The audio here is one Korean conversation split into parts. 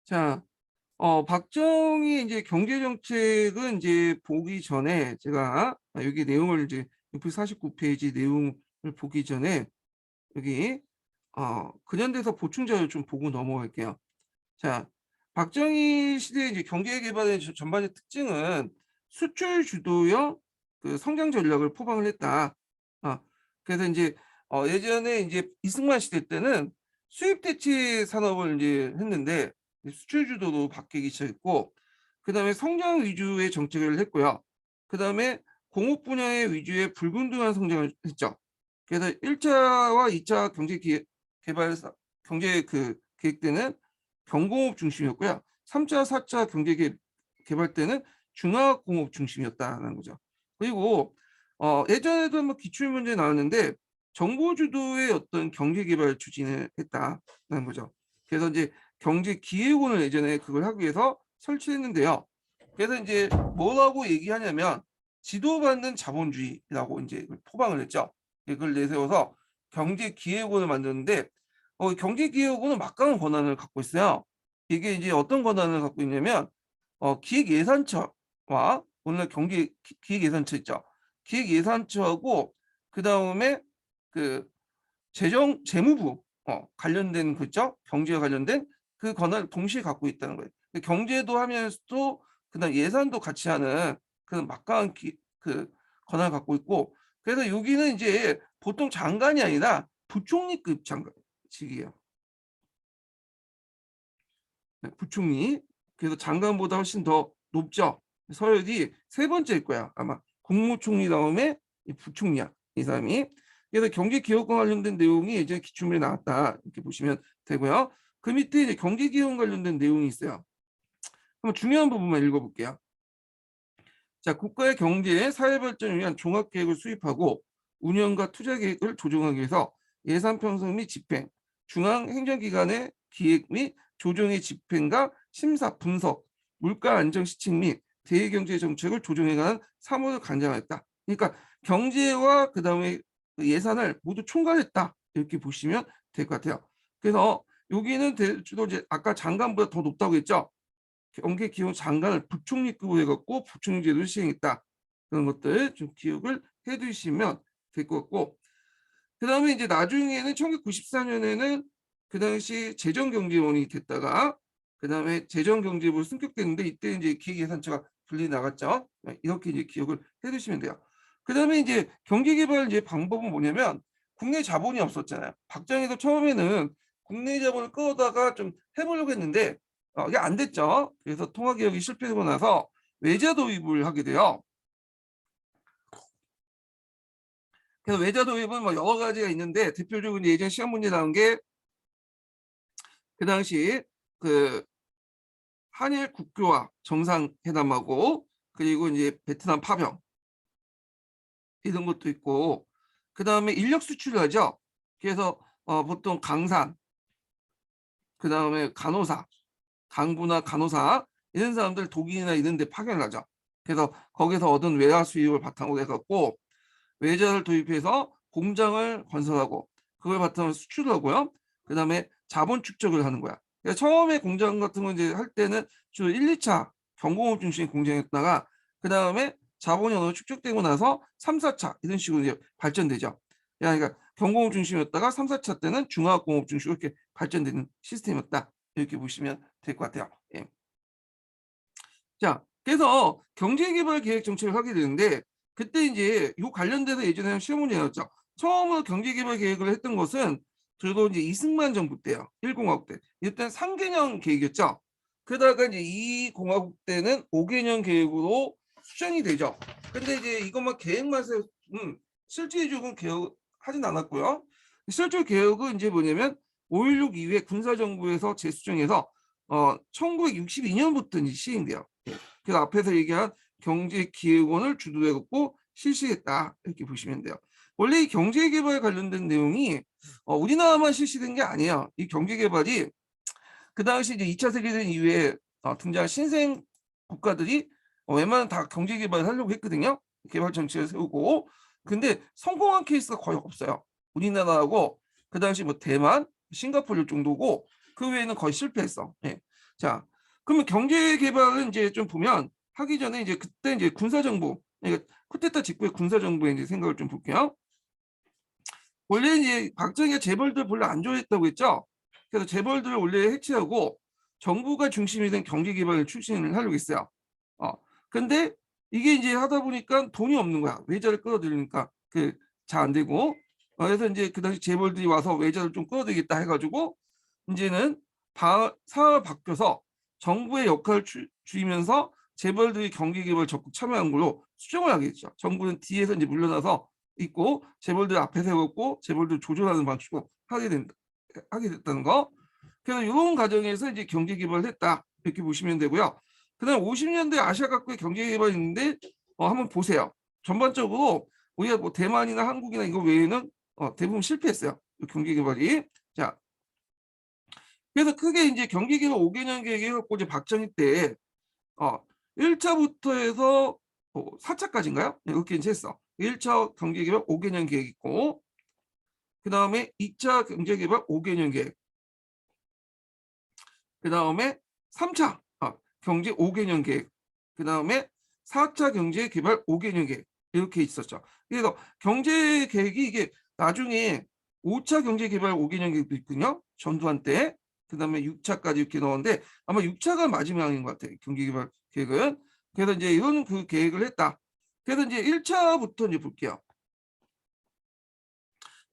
자, 박정희 이제 경제정책은 이제 보기 전에 제가 여기 내용을 이제 649페이지 내용을 보기 전에 여기 근현대사 보충자료 좀 보고 넘어갈게요. 자, 박정희 시대 이제 경제 개발의 전반의 특징은 수출 주도형 그 성장 전략을 포방을 했다. 아, 그래서 이제 예전에 이제 이승만 시대 때는 수입 대체 산업을 이제 했는데 수출 주도로 바뀌기 시작했고, 그다음에 성장 위주의 정책을 했고요. 그다음에 공업 분야의 위주의 불균등한 성장을 했죠. 그래서 1차와 2차 개발 경제 그 계획 때는 경공업 중심이었고요. 3차, 4차 개발 때는 중화공업 중심이었다는 거죠. 그리고 예전에도 한번 기출문제 나왔는데 정보 주도의 어떤 경제 개발 추진을 했다는 거죠. 그래서 이제 경제기획원을 예전에 그걸 하기 위해서 설치했는데요. 그래서 이제 뭐라고 얘기하냐면 지도받는 자본주의라고 이제 포방을 했죠. 그걸 내세워서 경제기획원을 만드는데 경제기획원은 막강한 권한을 갖고 있어요. 이게 이제 어떤 권한을 갖고 있냐면 기획예산처와 오늘 기획예산처 있죠. 기획예산처하고 그 다음에 그 재무부 관련된 그죠? 경제와 관련된 그 권한을 동시에 갖고 있다는 거예요. 경제도 하면서도 그다음 예산도 같이 하는 그런 막강한 그 권한을 갖고 있고, 그래서 여기는 이제 보통 장관이 아니라 부총리급 장관직이에요. 네, 부총리. 그래서 장관보다 훨씬 더 높죠. 서열이 세 번째일 거야. 아마 국무총리 다음에 부총리야. 이 사람이. 그래서 경제기획과 관련된 내용이 예전에 기출문에 나왔다. 이렇게 보시면 되고요. 그 밑에 이제 경제기획 관련된 내용이 있어요. 한번 중요한 부분만 읽어볼게요. 자, 국가의 경제, 사회 발전을 위한 종합계획을 수립하고 운영과 투자 계획을 조정하기 위해서 예산 편성 및 집행, 중앙행정기관의 기획 및 조정의 집행과 심사, 분석, 물가 안정 시책 및 대외경제 정책을 조정해가는 사무를 관장했다. 그러니까 경제와 그다음에 예산을 모두 총괄했다. 이렇게 보시면 될 것 같아요. 그래서 여기는 주로 이제 아까 장관보다 더 높다고 했죠. 경제기획 장관을 부총리급으로 해갖고 부총리 제도를 시행했다. 그런 것들 좀 기억을 해두시면 될 것 같고, 그 다음에 이제 나중에는 1994년에는 그 당시 재정경제원이 됐다가 그 다음에 재정경제부로 승격됐는데 이때 이제 기획예산처가 분리 나갔죠. 이렇게 이제 기억을 해두시면 돼요. 그 다음에 이제 경제개발 이제 방법은 뭐냐면 국내 자본이 없었잖아요. 박정희도 처음에는 국내 자본을 끌어다가 좀 해보려고 했는데 이게 안 됐죠. 그래서 통화개혁이 실패하고 나서 외자 도입을 하게 돼요. 그래서 외자 도입은 뭐 여러 가지가 있는데 대표적으로 예전 시험 문제 나온 게 그 당시 그 한일 국교화 정상회담하고 그리고 이제 베트남 파병 이런 것도 있고, 그 다음에 인력 수출을 하죠. 그래서 보통 강산, 그 다음에 간호사, 강부나 간호사 이런 사람들 독일이나 이런 데 파견을 하죠. 그래서 거기서 얻은 외화 수입을 바탕으로 해갖고 외자를 도입해서 공장을 건설하고 그걸 바탕으로 수출하고요. 그 다음에 자본 축적을 하는 거야. 그러니까 처음에 공장 같은 거 이제 할 때는 주로 1, 2차 경공업 중심의 공장이었다가 그 다음에 자본이 어느 축적되고 나서 3, 4차 이런 식으로 이제 발전되죠. 그러니까 경공업 중심이었다가 3, 4차 때는 중화공업 중심으로 이렇게 발전되는 시스템이었다. 이렇게 보시면 될 것 같아요. 예. 자, 그래서 경제개발 계획 정책을 하게 되는데 그때 이제 요 관련돼서 예전에 시험 문제 나왔죠. 처음으로 경제개발 계획을 했던 것은 주로 이제 이승만 정부 때요. 1공화국 때. 이때 3개년 계획이었죠. 그러다가 이제 2공화국 때는 5개년 계획으로 수정이 되죠. 근데 이제 이것만 계획만 세워 실질적인 개혁하진 않았고요. 실질 개혁은 이제 뭐냐면 5.16 이후에 군사정부에서 재수정해서 1962년부터 이제 시행돼요. 그래서 앞에서 얘기한 경제기획원을 주도해갖고 실시했다 이렇게 보시면 돼요. 원래 이 경제개발 관련된 내용이 우리나라만 실시된 게 아니에요. 이 경제개발이 그 당시 이제 2차 세계대전 이후에 등장한 신생 국가들이 웬만하면 다 경제개발을 하려고 했거든요. 개발 정책을 세우고. 근데 성공한 케이스가 거의 없어요. 우리나라하고 그 당시 뭐 대만, 싱가포르 정도고 그 외에는 거의 실패했어. 예. 자, 그러면 경제 개발은 이제 좀 보면 하기 전에 이제 그때 이제 군사 정부, 그러니까 쿠데타 직후의 군사 정부의 이제 생각을 좀 볼게요. 원래 이제 박정희가 재벌들 별로 안 좋아했다고 했죠. 그래서 재벌들을 원래 해체하고 정부가 중심이 된 경제 개발을 추진을 하려고 했어요. 어, 근데 이게 이제 하다 보니까 돈이 없는 거야. 외자를 끌어들이니까 그 잘 안 되고. 그래서 이제 그 당시 재벌들이 와서 외자를 좀 끌어들이겠다 해가지고 이제는 사회가 바뀌어서 정부의 역할을 줄이면서 재벌들이 경제 개발 적극 참여한 걸로 수정을 하게 됐죠. 정부는 뒤에서 이제 물러나서 있고 재벌들 앞에 세웠고 재벌들 조절하는 방식으로 하게 됐다는 거. 그래서 이런 과정에서 이제 경제 개발을 했다 이렇게 보시면 되고요. 그다음 50년대 아시아 각국의 경제 개발이 있는데 한번 보세요. 전반적으로 우리가 뭐 대만이나 한국이나 이거 외에는 대부분 실패했어요. 경제 개발이. 자, 그래서 크게 이제 경제 개발 5개년 계획이 갖고 이제 박정희 때 1차부터 해서 4차까지인가요? 이렇게 이제 했어. 1차 경제개발 5개년 계획 있고 그 다음에 2차 경제개발 5개년 계획 그 다음에 3차 경제 5개년 계획 그 다음에 4차 경제개발 5개년 계획 이렇게 있었죠. 그래서 경제계획이 이게 나중에 5차 경제개발 5개년 계획도 있군요. 전두환 때. 그 다음에 6차까지 이렇게 넣었는데 아마 6차가 마지막인 것 같아요. 경제개발 계획은. 그래서 이제 이런 그 계획을 했다. 그래서 이제 1차부터 이제 볼게요.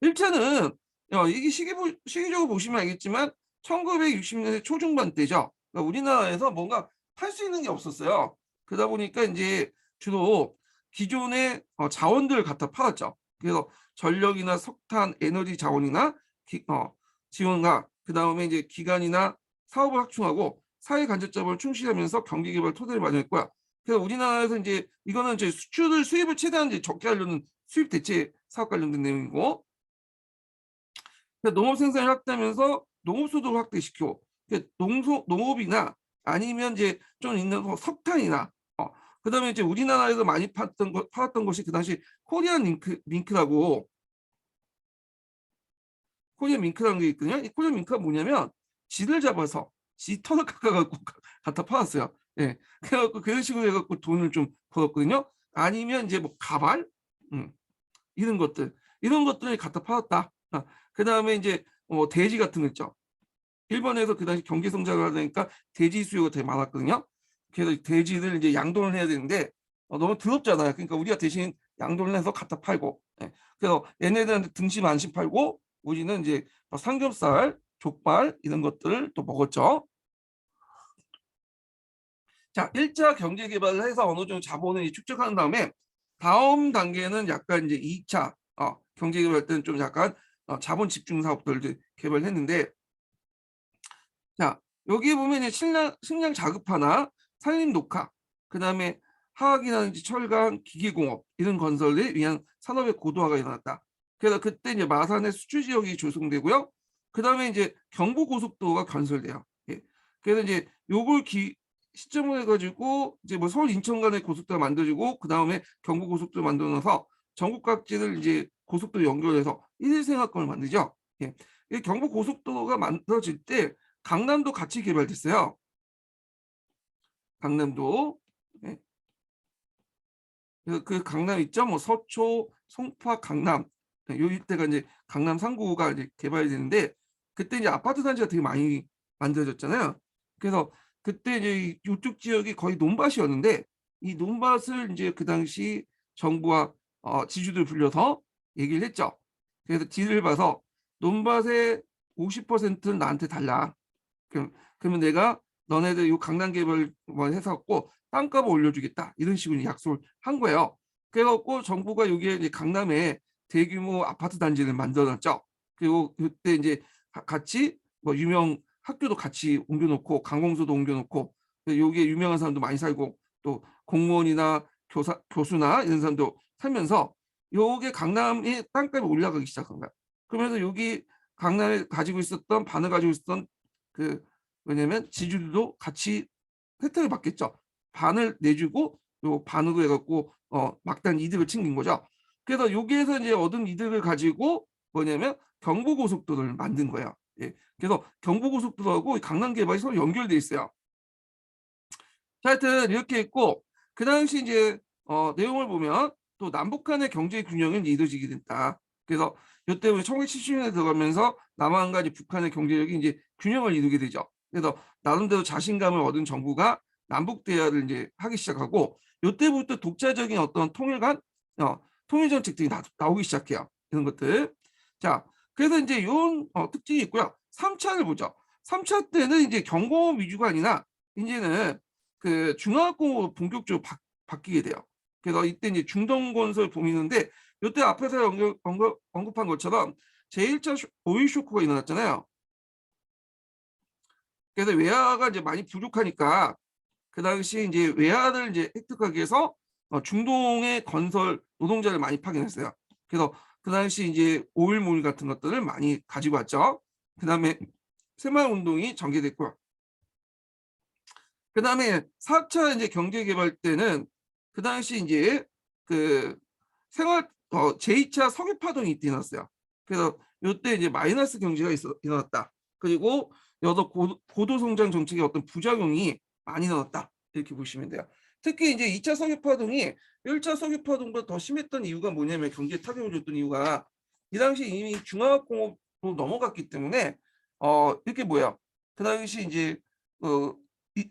1차는 이게 시기적으로 보시면 알겠지만 1960년대 초중반 때죠. 그러니까 우리나라에서 뭔가 할 수 있는 게 없었어요. 그러다 보니까 이제 주로 기존의 자원들을 갖다 팔았죠. 그래서 전력이나 석탄, 에너지 자원이나 지원과 그 다음에 이제 기관이나 사업을 확충하고 사회 간접자본을 충실하면서 경제개발 토대를 마련했고요. 그래서 우리나라에서 이제 이거는 이제 수입을 최대한 이제 적게 하려는 수입 대체 사업 관련된 내용이고 농업 생산을 확대하면서 농업 소득을 확대시키고 농업이나 아니면 이제 좀 있는 석탄이나 그다음에 이제 우리나라에서 많이 팔았던 것이 그 당시 코리안 밍크라고 코리안 밍크라는 게 있거든요. 이 코리안 밍크가 뭐냐면 쥐를 잡아서 쥐 털을 깎아갖고 갖다 팔았어요. 예, 그래갖고 그런 식으로 해갖고 돈을 좀 벌었거든요. 아니면 이제 뭐 가발, 이런 것들을 갖다 팔았다. 그 다음에 이제 돼지 같은 거 있죠. 일본에서 그 당시 경제 성장을 하니까 돼지 수요가 되게 많았거든요. 그래서 돼지를 이제 양돈을 해야 되는데 너무 더럽잖아요. 그러니까 우리가 대신 양돈을 해서 갖다 팔고, 예. 그래서 얘네들한테 등심 안심 팔고 우리는 이제 삼겹살, 족발 이런 것들을 또 먹었죠. 자, 1차 경제 개발을 해서 어느 정도 자본을 축적한 다음에 다음 단계는 약간 이제 2차 경제 개발 때는 좀 약간 자본 집중 사업들을 개발했는데 자, 여기 보면 이제 식량 자급화나 산림 녹화, 그다음에 화학이나 철강, 기계공업 이런 건설을 위한 산업의 고도화가 일어났다. 그래서 그때 이제 마산의 수출 지역이 조성되고요. 그다음에 이제 경부고속도로가 건설돼요. 예. 그래서 이제 요걸 시점을 해가지고 이제 뭐 서울 인천 간의 고속도로가 만들어지고 그다음에 경부고속도로 만들어서 전국 각지를 이제 고속도로 연결해서 일일생활권을 만들죠. 예. 이 경부고속도로가 만들어질 때 강남도 같이 개발됐어요. 강남도. 네. 그 강남 있죠? 뭐 서초, 송파, 강남. 네, 요 일대가 이제 강남 3구가 이제 개발이 되는데 그때 이제 아파트 단지가 되게 많이 만들어졌잖아요. 그래서 그때 이제 이쪽 지역이 거의 논밭이었는데 이 논밭을 이제 그 당시 정부와 지주들 불려서 얘기를 했죠. 그래서 딜을 봐서 논밭의 50%는 나한테 달라. 그러면 내가 너네들 이 강남 개발 뭐 해서갖고 땅값을 올려주겠다 이런 식으로 약속을 한 거예요. 그래갖고 정부가 여기에 이제 강남에 대규모 아파트 단지를 만들어놨죠. 그리고 그때 이제 같이 뭐 유명 학교도 같이 옮겨놓고 강공소도 옮겨놓고 여기에 유명한 사람도 많이 살고 또 공무원이나 교수나 이런 사람도 살면서 요게 강남의 땅값이 올라가기 시작한 거야. 그러면서 여기 강남에 가지고 있었던 반을 가지고 있었던 그 왜냐면 지주들도 같이 혜택을 받겠죠. 반을 내주고 요 반으로 해갖고 막단 이득을 챙긴 거죠. 그래서 여기에서 이제 얻은 이득을 가지고 뭐냐면 경부고속도로를 만든 거예요. 예. 그래서 경부고속도로하고 강남 개발이 서로 연결돼 있어요. 자, 하여튼 이렇게 있고 그 당시 이제 내용을 보면 또 남북 간의 경제 균형은 이루어지게 됐다. 그래서 이때 우리 1970년에 들어가면서 남한과 이제 북한의 경제력이 이제 균형을 이루게 되죠. 그래서 나름대로 자신감을 얻은 정부가 남북 대화를 이제 하기 시작하고 이때부터 독자적인 어떤 통일 정책들이 나오기 시작해요. 이런 것들. 자, 그래서 이제 이런 특징이 있고요. 3차를 보죠. 3차 때는 이제 경공업 위주가 아니라 이제는 그 중화학공으로 본격적으로 바뀌게 돼요. 그래서 이때 이제 중동건설 붐이는데 이때 앞에서 언급한 것처럼 제1차 오일 쇼크가 일어났잖아요. 그래서 외화가 이제 많이 부족하니까 그 당시 이제 외화를 이제 획득하기 위해서 중동의 건설 노동자를 많이 파견했어요. 그래서 그 당시 이제 오일몰 같은 것들을 많이 가지고 왔죠. 그 다음에 새마을 운동이 전개됐고요. 그 다음에 4차 이제 경제개발 때는 그 당시 이제 그 제2차 석유 파동이 이때 일어났어요. 그래서 이때 이제 마이너스 경제가 일어났다. 그리고 여러 고도 성장 정책의 어떤 부작용이 많이 일어났다. 이렇게 보시면 돼요. 특히 이제 2차 석유 파동이 1차 석유 파동보다 더 심했던 이유가 뭐냐면 경기에 타격을 줬던 이유가 이 당시 이미 중화학공업으로 넘어갔기 때문에 이렇게 뭐야? 그 당시 이제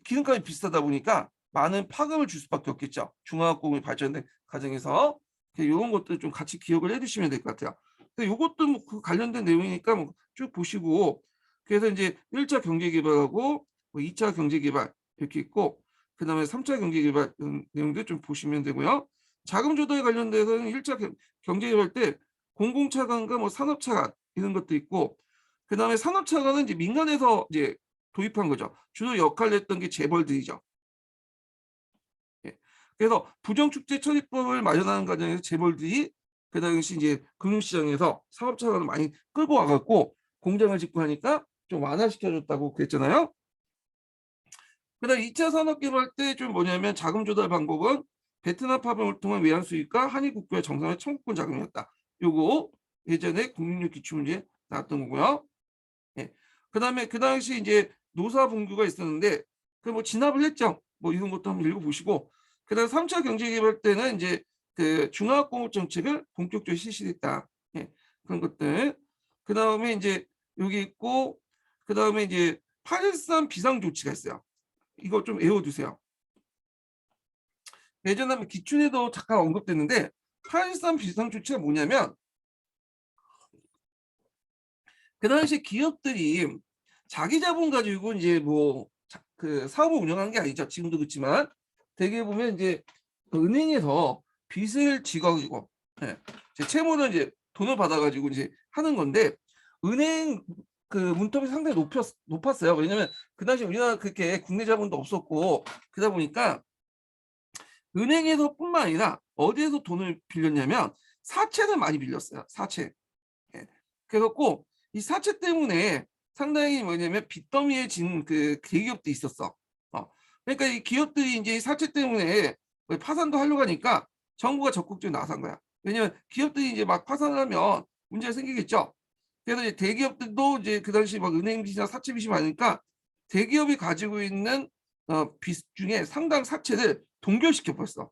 기름값이 비싸다 보니까 많은 파급을 줄 수밖에 없겠죠. 중화학공업이 발전된 과정에서 이런 것들 좀 같이 기억을 해두시면 될 것 같아요. 이것도 뭐 그 관련된 내용이니까 뭐 쭉 보시고 그래서 이제 1차 경제개발하고 뭐 2차 경제개발 이렇게 있고 그다음에 3차 경제개발 내용들 좀 보시면 되고요. 자금 조달에 관련돼서는 1차 경제개발 때 공공차관과 뭐 산업차관 이런 것도 있고 그다음에 산업차관은 이제 민간에서 이제 도입한 거죠. 주로 역할을 했던 게 재벌들이죠. 예. 그래서 부정축제 처리법을 마련하는 과정에서 재벌들이 그 당시 이제 금융시장에서 사업차관을 많이 끌고 와갖고 공장을 짓고 하니까 좀 완화시켜줬다고 그랬잖아요. 그다음 2차 산업개발 때 좀 뭐냐면 자금 조달 방법은 베트남 파병을 통한 외환 수입과 한일 국교의 정상의 청구권 자금이었다. 요거 예전에 국민력 기출문제 나왔던 거고요. 예. 그다음에 그 당시 이제 노사 분규가 있었는데 그 뭐 진압을 했죠. 뭐 이런 것도 한번 읽어보시고 그다음 3차 경제개발 때는 이제 그 중화학공업 정책을 본격적으로 실시했다. 예. 그런 것들. 그다음에 이제 여기 있고 그다음에 이제 8.13 비상조치가 있어요. 이거 좀 외워두세요. 예전에 한번 기춘에도 잠깐 언급됐는데 8.13 비상조치가 뭐냐면 그 당시 기업들이 자기 자본 가지고 이제 뭐 그 사업을 운영하는 게 아니죠. 지금도 그렇지만 대개 보면 이제 은행에서 빚을 지가지고 예. 채무는 이제 돈을 받아가지고 이제 하는 건데 은행 그 문턱이 상당히 높았어요. 왜냐면 그 당시 우리나라 그렇게 국내 자본도 없었고 그러다 보니까 은행에서뿐만 아니라 어디에서 돈을 빌렸냐면 사채를 많이 빌렸어요. 사채. 예. 그래갖고 이 사채 때문에 상당히 뭐냐면 빚더미에 진 그 대기업도 있었어. 그러니까 이 기업들이 이제 사채 때문에 파산도 하려고 하니까 정부가 적극적으로 나선 거야. 왜냐면 기업들이 이제 막 파산을 하면 문제가 생기겠죠. 그래서 이제 대기업들도 이제 그 당시 막 은행 빚이나 사채 빚이 많으니까 대기업이 가지고 있는 빚 중에 상당 사채를 동결시켜 버렸어.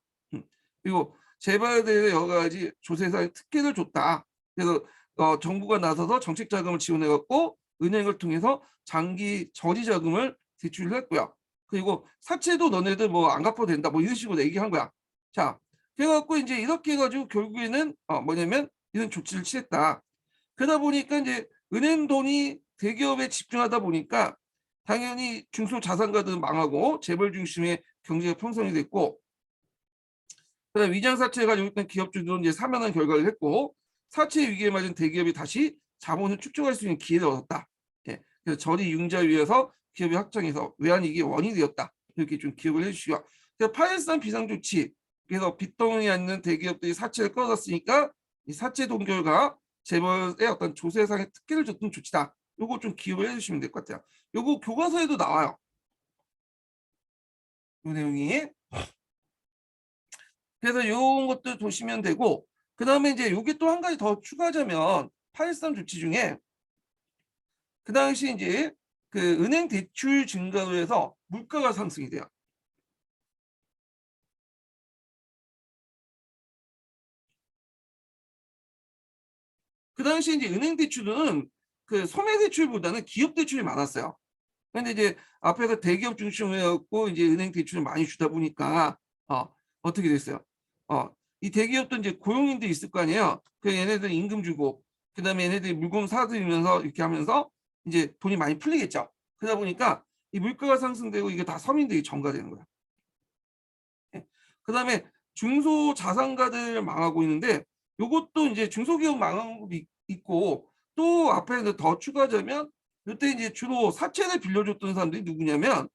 그리고 재벌에 대해 여러 가지 조세상의 특혜를 줬다. 그래서 정부가 나서서 정책 자금을 지원해 갖고 은행을 통해서 장기 저리 자금을 대출을 했고요. 그리고 사채도 너네들 뭐 안 갚아도 된다. 뭐 이런 식으로 얘기한 거야. 자, 그래갖고 이제 이렇게 해가지고 결국에는 뭐냐면 이런 조치를 취했다. 그러다 보니까 이제 은행 돈이 대기업에 집중하다 보니까 당연히 중소자산가들은 망하고 재벌 중심의 경제가 형성이 됐고 그다음 위장 사채를 가지고 있던 기업주들은 이제 사면한 결과를 했고 사채 위기에 맞은 대기업이 다시 자본을 축적할 수 있는 기회를 얻었다. 예. 그래서 저리 융자 위에서 기업이 확장해서 외환위기의 원인이 되었다. 이렇게 좀 기억을 해주시고요. 그래서 8.13 비상조치 그래서 빚덩이 있는 대기업들이 사채를 끌어갔으니까 이 사채 동결과 재벌의 어떤 조세상의 특혜를 줬던 조치다. 요거 좀 기억을 해주시면 될 것 같아요. 요거 교과서에도 나와요. 이 내용이. 그래서 이런 것들 보시면 되고 그다음에 이제 여기 또 한 가지 더 추가하자면 8.13 조치 중에 그 당시 이제 그 은행 대출 증가로 해서 물가가 상승이 돼요. 그 당시 이제 은행 대출은 그 소매 대출보다는 기업 대출이 많았어요. 근데 이제 앞에서 대기업 중심으로 해갖고 이제 은행 대출을 많이 주다 보니까 어떻게 됐어요? 이 대기업도 이제 고용인도 있을 거 아니에요. 그 얘네들 임금 주고 그다음에 얘네들이 물건 사들이면서 이렇게 하면서 이제 돈이 많이 풀리겠죠. 그러다 보니까 이 물가가 상승되고 이게 다 서민들이 전가되는 거예요. 예. 그다음에 중소자산가들 망하고 있는데 요것도 이제 중소기업 망한 것도 있고 또 앞에 더 추가하자면 요때 이제 주로 사채를 빌려줬던 사람들이 누구냐면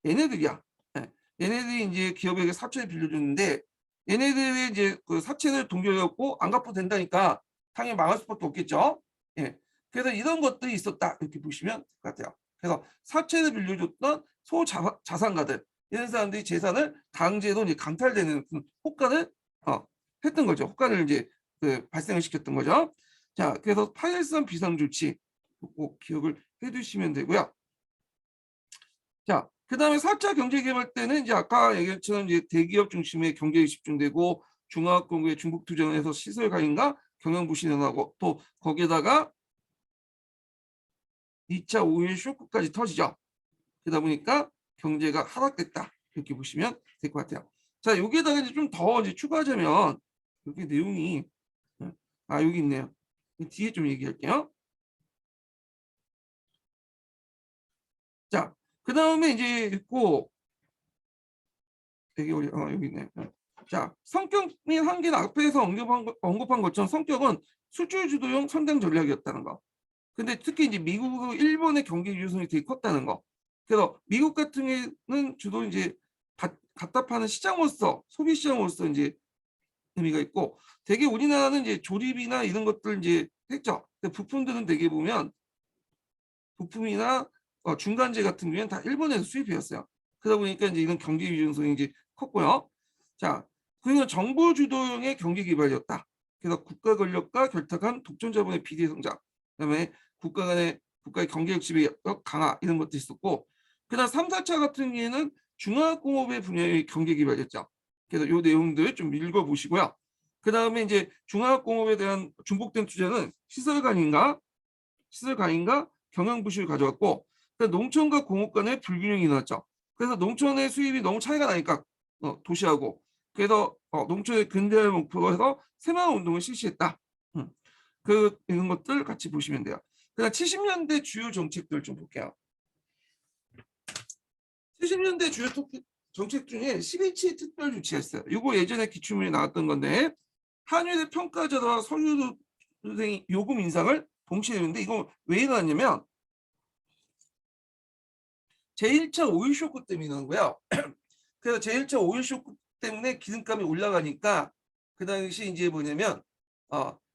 얘네들이야. 예. 얘네들이 이제 기업에게 사채를 빌려줬는데 얘네들이 이제 그 사채를 동결해갖고 안 갚아도 된다니까 당연히 망할 수밖에 없겠죠. 예. 그래서 이런 것들이 있었다 이렇게 보시면 될 것 같아요. 그래서 사채를 빌려줬던 소자산가들 이런 사람들이 재산을 강제로 이제 강탈되는 효과를 했던 거죠. 효과를 이제 발생을 시켰던 거죠. 자, 그래서 파일성 비상 조치 꼭 기억을 해두시면 되고요. 자, 그다음에 4차 경제 개발 때는 이제 아까 얘기했처럼 이제 대기업 중심의 경제에 집중되고 중화학공구의 중국 투자해서 시설 가인과 경영 부실현하고 또 거기에다가 2차 오일 쇼크까지 터지죠. 그러다 보니까 경제가 하락됐다. 이렇게 보시면 될 것 같아요. 자, 여기에다가 이제 좀 더 이제 추가하자면 여기 내용이 여기 있네요. 뒤에 좀 얘기할게요. 자, 그 다음에 이제 있고 여기 있네. 자, 성격 및 한계는 앞에서 언급한 것처럼 성격은 수출 주도형 성장 전략이었다는 거. 근데 특히 이제 미국, 일본의 경제 유연성이 되게 컸다는 거. 그래서 미국 같은 경우는 주로 이제 갖다 파는 시장으로서 소비 시장으로서 이제 의미가 있고, 되게 우리나라는 이제 조립이나 이런 것들 이제 했죠. 근데 부품들은 되게 보면 부품이나 중간재 같은 경우에는 다 일본에서 수입해왔어요. 그러다 보니까 이제 이런 경제 유연성이 이제 컸고요. 자, 그리고 정부 주도형의 경제 개발이었다. 그래서 국가 권력과 결탁한 독점 자본의 비대 성장, 그다음에 국가의 경제 역습의 강화 이런 것도 있었고, 그다음 3, 4차 같은 경우에는 중화공업의 분야의 경제 개발이었죠. 그래서 이 내용들 좀 읽어보시고요. 그 다음에 이제 중화공업에 대한 중복된 투자는 시설가인가 경영부실을 가져왔고, 그러니까 농촌과 공업 간의 불균형이 일어났죠. 그래서 농촌의 수입이 너무 차이가 나니까 도시하고 그래서 농촌의 근대화 목표로 해서 새마을 운동을 실시했다. 이런 것들 같이 보시면 돼요. 그다음 70년대 주요 정책들 좀 볼게요. 70년대 주요 정책 중에 11치 특별 조치가 있어요. 이거 예전에 기출문에 나왔던 건데 한일의 평가자와 서류 요금 인상을 동시에 했는데 이거 왜 일어났냐면 제1차 오일 쇼크 때문에 일어난 거예요. 그래서 제1차 오일 쇼크 때문에 기름값이 올라가니까 그 당시 이제 뭐냐면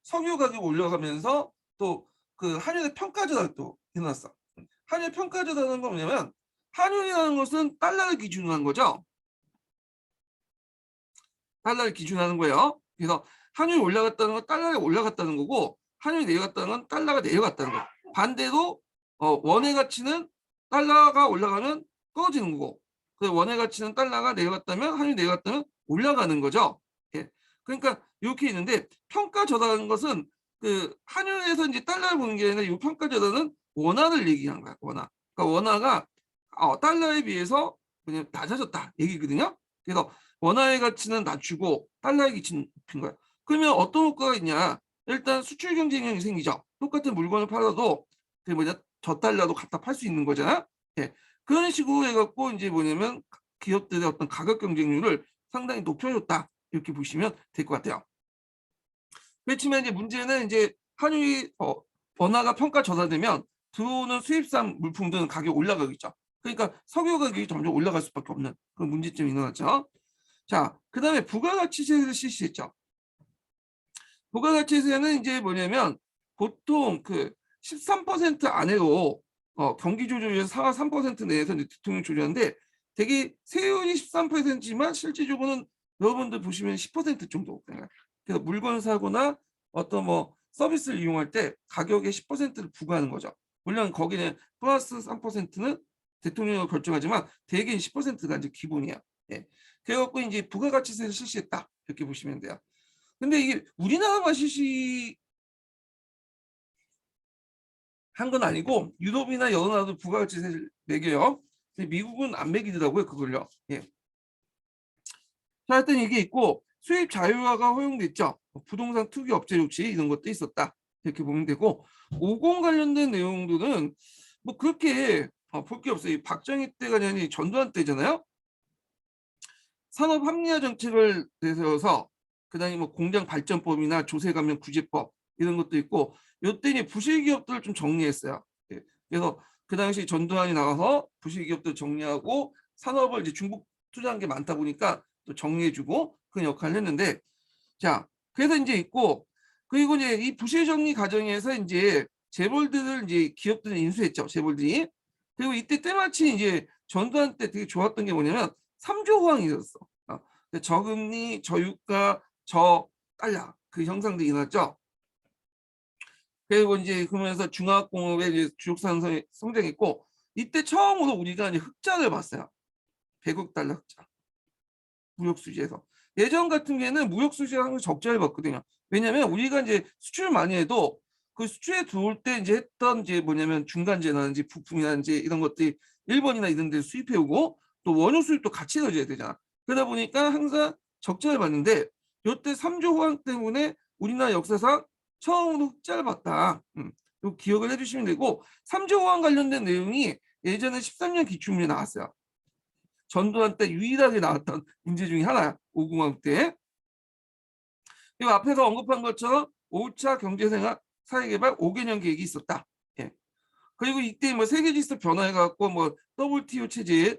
석유 가격이 올라가면서 또 그 한일의 평가전환이 또 일어났어. 한일 평가전환은 뭐냐면 한일이라는 것은 달러를 기준으로 한 거죠. 달러를 기준으로 하는 거예요. 그래서 한일이 올라갔다는 건 달러가 올라갔다는 거고 한일이 내려갔다는 건 달러가 내려갔다는 거예요. 반대로 원의 가치는 달러가 올라가면 떨어지는 거고 그 원의 가치는 달러가 내려갔다면 한일이 내려갔다면 올라가는 거죠. 예. 그러니까 이렇게 있는데 평가 저하라는 것은 그 한일에서 이제 달러를 보는 게 아니라 이 평가 저하는 원화를 얘기한 거야. 원화. 그러니까 원화가 달러에 비해서 그냥 낮아졌다 얘기거든요. 그래서 원화의 가치는 낮추고 달러의 가치는 높인 거야. 그러면 어떤 효과가 있냐? 일단 수출 경쟁력이 생기죠. 똑같은 물건을 팔아도 그 뭐냐 저달러도 갖다 팔 수 있는 거잖아. 예. 그런 식으로 해갖고 이제 뭐냐면 기업들의 어떤 가격 경쟁률을 상당히 높여줬다 이렇게 보시면 될 것 같아요. 그렇지만 이제 문제는 이제 한유이 원화가 평가 저하되면 들어오는 수입산 물품들은 가격 올라가겠죠. 그러니까 석유 가격이 점점 올라갈 수밖에 없는 그런 문제점이 일어났죠. 자, 그다음에 부가가치세를 실시했죠. 부가가치세는 이제 뭐냐면 보통 그 13% 안으로 경기 조정에서 상하 3% 내에서 이제 대통령 조정하는데 되게 세율이 13%지만 실질적으로는 여러분들 보시면 10% 정도. 그래서 물건 사거나 어떤 뭐 서비스를 이용할 때 가격의 10%를 부과하는 거죠. 물론 거기는 플러스 3%는 대통령이 결정하지만 대개는 10%가 이제 기본이야. 예. 그래갖고 이제 부가가치세를 실시했다 이렇게 보시면 돼요. 근데 이게 우리나라만 한 건 아니고 유럽이나 여러 나라도 부가가치세를 매겨요. 근데 미국은 안 매기더라고요, 그걸요. 예. 자, 하여튼 이게 있고 수입 자유화가 허용됐죠. 부동산 투기 업체 조치 이런 것도 있었다. 이렇게 보면 되고 50 관련된 내용들은 뭐 그렇게 볼 게 없어요. 박정희 때가 아니라 전두환 때잖아요. 산업 합리화 정책을 내세워서 그다음에 뭐 공장 발전법이나 조세 감면 구제법 이런 것도 있고 요때 이제 부실 기업들을 좀 정리했어요. 예. 그래서 그 당시 전두환이 나와서 부실 기업들 정리하고 산업을 이제 중국 투자한 게 많다 보니까 또 정리해주고 그런 역할을 했는데 자 그래서 이제 있고 그리고 이제 이 부실 정리 과정에서 이제 재벌들을 이제 기업들을 인수했죠. 재벌들이. 그리고 이때 때마침 이제 전두환 때 되게 좋았던 게 뭐냐면 3조 호황이 있었어. 저금리, 저유가, 저달러 그 형상들이 일어났죠. 그리고 이제 그러면서 중화공업의 이제 주력산업이 성장했고 이때 처음으로 우리가 이제 흑자를 봤어요. 100억 달러 흑자. 무역 수지에서. 예전 같은 경우에는 무역 수지가 항상 적자를 봤거든요. 왜냐하면 우리가 이제 수출을 많이 해도 그 수출에 들어올 때 이제 했던 이제 뭐냐면 중간재라든지 부품이라든지 이런 것들이 일본이나 이런 데 수입해 오고 또 원유 수입도 같이 넣어줘야 되잖아. 그러다 보니까 항상 적자를 봤는데 이때 3조 호황 때문에 우리나라 역사상 처음으로 흑자를 봤다. 요 기억을 해주시면 되고 3조 호황 관련된 내용이 예전에 13년 기출문제 나왔어요. 전두환 때 유일하게 나왔던 문제 중에 하나야. 5공화국 때. 그리고 앞에서 언급한 것처럼 5차 경제생활 사회개발 5개년 계획이 있었다. 예. 그리고 이때 뭐 세계질서 변화해갖고 뭐 WTO 체제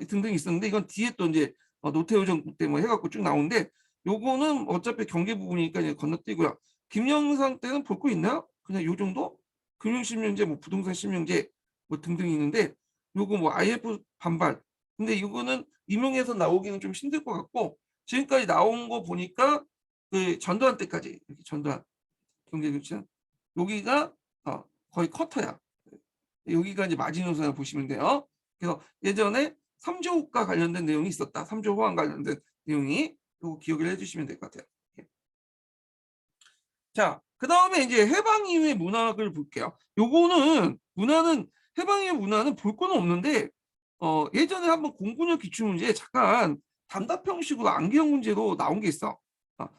등등 있었는데 이건 뒤에 또 이제 노태우 정부 때 뭐 해갖고 쭉 나오는데 요거는 어차피 경제 부분이니까 이제 건너뛰고요. 김영삼 때는 볼 거 있나요? 그냥 요 정도? 금융실명제, 뭐 부동산 실명제 뭐 등등 있는데 요거 뭐 IF 반발. 근데 이거는 임용해서 나오기는 좀 힘들 것 같고 지금까지 나온 거 보니까 그 전두환 때까지 이렇게 전두환 경제교체는 여기가 거의 쿼터야. 여기가 이제 마지노선을 보시면 돼요. 그래서 예전에 3조 호가 관련된 내용이 있었다. 3조 호황 관련된 내용이 이거 기억을 해주시면 될 것 같아요. 자, 그 다음에 이제 해방 이후의 문학을 볼게요. 요거는 문화는 해방 이후 문화는 볼 거는 없는데 예전에 한번 09년 기출문제에 잠깐 단답형식으로 암기형 문제로 나온 게 있어.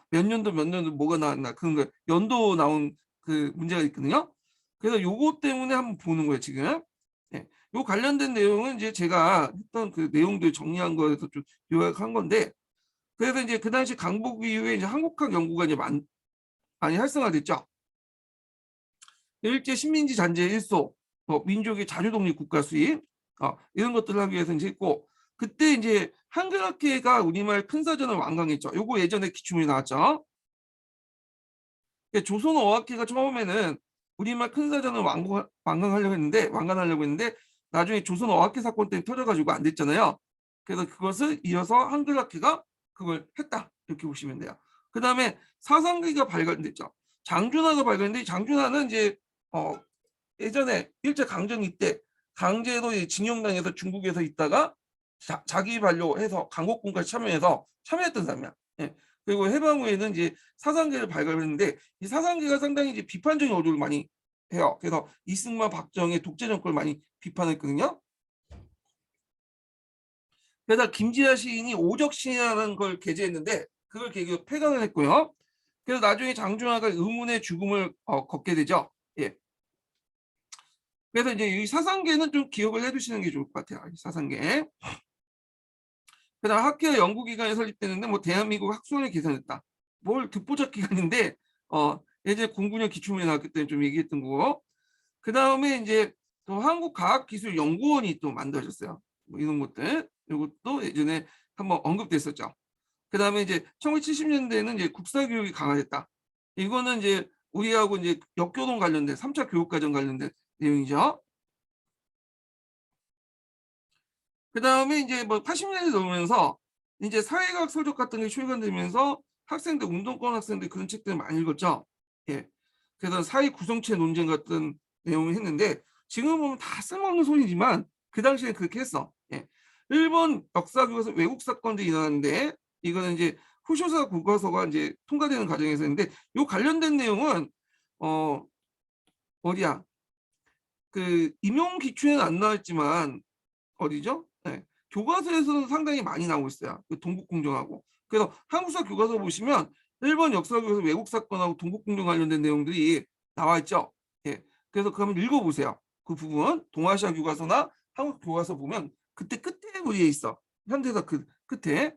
몇 년도 몇 년도 뭐가 나왔나 그런 거 연도 나온 그 문제가 있거든요. 그래서 요거 때문에 한번 보는 거예요 지금. 네. 요 관련된 내용은 이제 제가 했던 그 내용들 정리한 거에서 좀 요약한 건데 그래서 이제 그 당시 강복 이후에 이제 한국학 연구가 이제 많이 활성화됐죠. 일제 식민지 잔재 일소, 민족의 자주독립 국가 수립 이런 것들을 하기 위해서 이제 했고 그때 이제 한글학회가 우리말 큰사전을 완강했죠. 요거 예전에 기출문제 나왔죠. 조선어학회가 처음에는 우리말 큰사전을 완강하려고 했는데 나중에 조선어학회 사건 때문에 터져가지고 안 됐잖아요. 그래서 그것을 이어서 한글학회가 그걸 했다 이렇게 보시면 돼요. 그 다음에 사상기가 발견됐죠. 장준하가 발견했는데 장준하는 이제 예전에 일제 강점기 때 강제로 징용당해서 중국에서 있다가 자기 반려해서 강국군까지 참여했던 사람이야. 예. 그리고 해방 후에는 이제 사상계를 발견했는데 이 사상계가 상당히 이제 비판적인 어조를 많이 해요. 그래서 이승만, 박정희 독재 정권을 많이 비판했거든요. 그래서 김지하 시인이 오적시라는 걸 게재했는데 그걸 계기로 폐간을 했고요. 그래서 나중에 장준하가 의문의 죽음을 걷게 되죠. 예. 그래서 이제 이 사상계는 좀 기억을 해두시는 게 좋을 것 같아요. 사상계. 그다음 학회 연구기관이 설립되는데 뭐 대한민국 학술원을 개선했다. 뭘 듣보잡 기관인데 예전에 09년 기출문제 나왔기 때문에 좀 얘기했던 거고. 그 다음에 이제 또 한국과학기술연구원이 또 만들어졌어요. 뭐 이런 것들. 이것도 예전에 한번 언급됐었죠. 그 다음에 이제 1970년대에는 이제 국사교육이 강화됐다. 이거는 이제 우리하고 이제 역교동 관련된 3차 교육과정 관련된 내용이죠. 그 다음에 이제 뭐 80년대 넘으면서 이제 사회과학 서적 같은 게 출간되면서 학생들, 운동권 학생들 그런 책들을 많이 읽었죠. 예. 그래서 사회 구성체 논쟁 같은 내용을 했는데 지금 보면 다 쓸모없는 소리지만 그 당시에 그렇게 했어. 예. 일본 역사교과서 외국 사건들이 일어났는데 이거는 이제 후쇼사 교과서가 이제 통과되는 과정에서 했는데 요 관련된 내용은 어디야? 그 임용 기초에는 안 나왔지만 어디죠? 네. 교과서에서는 상당히 많이 나오고 있어요. 그 동국공정하고. 그래서 한국사 교과서 보시면 일본 역사 교과서 외국 사건하고 동국공정 관련된 내용들이 나와 있죠. 예. 그래서 그 한번 읽어보세요. 그 부분 동아시아 교과서나 한국 교과서 보면 그때 끝에 위에 있어. 현대사 그 끝에.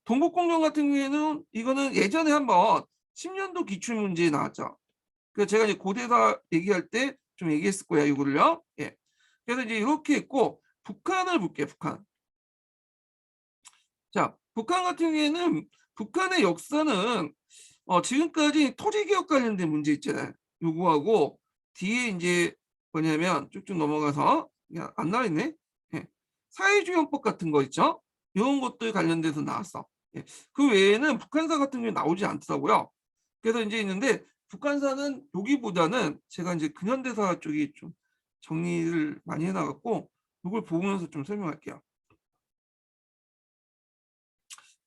동국공정 같은 경우에는 이거는 예전에 한번 10년도 기출문제에 나왔죠. 그래서 제가 이제 고대사 얘기할 때 좀 얘기했을 거야 이거를요. 예. 그래서 이제 이렇게 있고 북한을 볼게요. 북한. 자, 북한 같은 경우에는 북한의 역사는 지금까지 토지개혁 관련된 문제 있잖아요. 요거하고 뒤에 이제 뭐냐면 쭉쭉 넘어가서 안 나와 있네. 예. 사회주의헌법 같은 거 있죠. 이런 것들 관련돼서 나왔어. 예. 그 외에는 북한사 같은 경우 나오지 않더라고요. 그래서 이제 있는데 북한사는 여기보다는 제가 이제 근현대사 쪽이 좀 정리를 많이 해놔갖고 이걸 보면서 좀 설명할게요.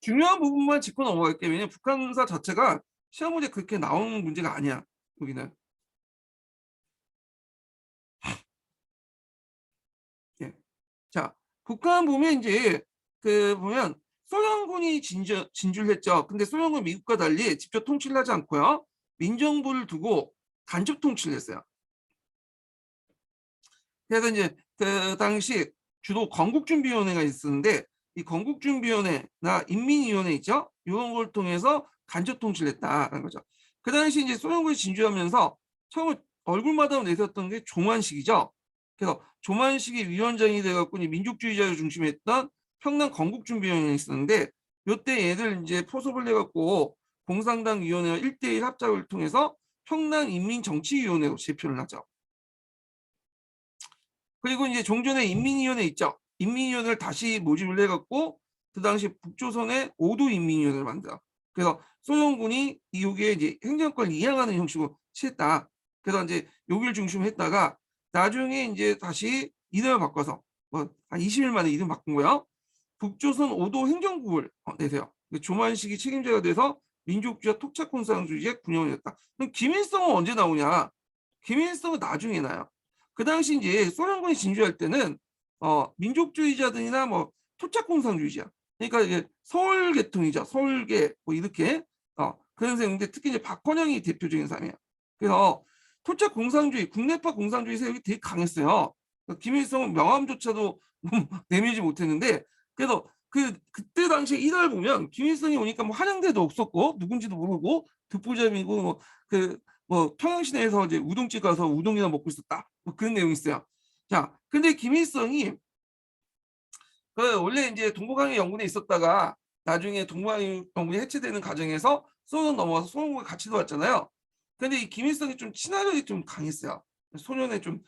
중요한 부분만 짚고 넘어갈게요. 왜냐면 북한사 자체가 시험 문제 그렇게 나오는 문제가 아니야. 여기는. 예. 자, 북한 보면 이제 그 보면 소련군이 진주를 했죠. 근데 소련군 미국과 달리 직접 통치를 하지 않고요. 민정부를 두고 간접 통치를 했어요. 그래서 이제 그 당시 주로 건국준비위원회가 있었는데 이 건국준비위원회나 인민위원회 있죠? 이런 걸 통해서 간접 통치를 했다는 거죠. 그 당시 이제 소련군이 진주하면서 처음 얼굴마다 내세웠던 게 조만식이죠. 그래서 조만식이 위원장이 돼갖고 민족주의자를 중심에 했던 평남 건국준비위원회가 있었는데 이때 얘들 이제 포섭을 해갖고 공산당 위원회와 1대1 합작을 통해서 평남 인민정치위원회로 제표를 하죠. 그리고 이제 종전에 인민위원회 있죠. 인민위원회를 다시 모집을 해갖고 그 당시 북조선의 5도 인민위원회를 만들어. 그래서 소련군이 이후에 이제 행정권을 이양하는 형식으로 취했다. 그래서 이제 여기를 중심으로 했다가 나중에 이제 다시 이름을 바꿔서 뭐 한 20일 만에 이름 바꾼 거예요. 북조선 5도 행정국을 내세요. 조만식이 책임자가 돼서 민족주의와 토착공산주의의 군영이 됐다. 그럼 김일성은 언제 나오냐? 김일성은 나중에 나요. 그 당시 이제 소련군이 진주할 때는 민족주의자들이나 뭐 토착공산주의자, 그러니까 이게 서울계통이죠. 서울계 뭐 이렇게 그런 세력인데 특히 이제 박헌영이 대표적인 사람이에요. 그래서 토착공산주의, 국내파 공산주의 세력이 되게 강했어요. 그러니까 김일성은 명함조차도 내밀지 못했는데 그래서 그때 당시에 이달 보면 김일성이 오니까 뭐 한양대도 없었고 누군지도 모르고 듣보잡이고 뭐 평양시내에서 이제 우동집 가서 우동이나 먹고 있었다. 뭐 그런 내용이 있어요. 자, 근데 김일성이 원래 이제 동북항해 연군에 있었다가 나중에 동북항해 연군이 해체되는 과정에서 소련 넘어와서 소련과 같이 들어왔잖아요. 근데 이 김일성이 좀 친화력이 좀 강했어요. 소련에 좀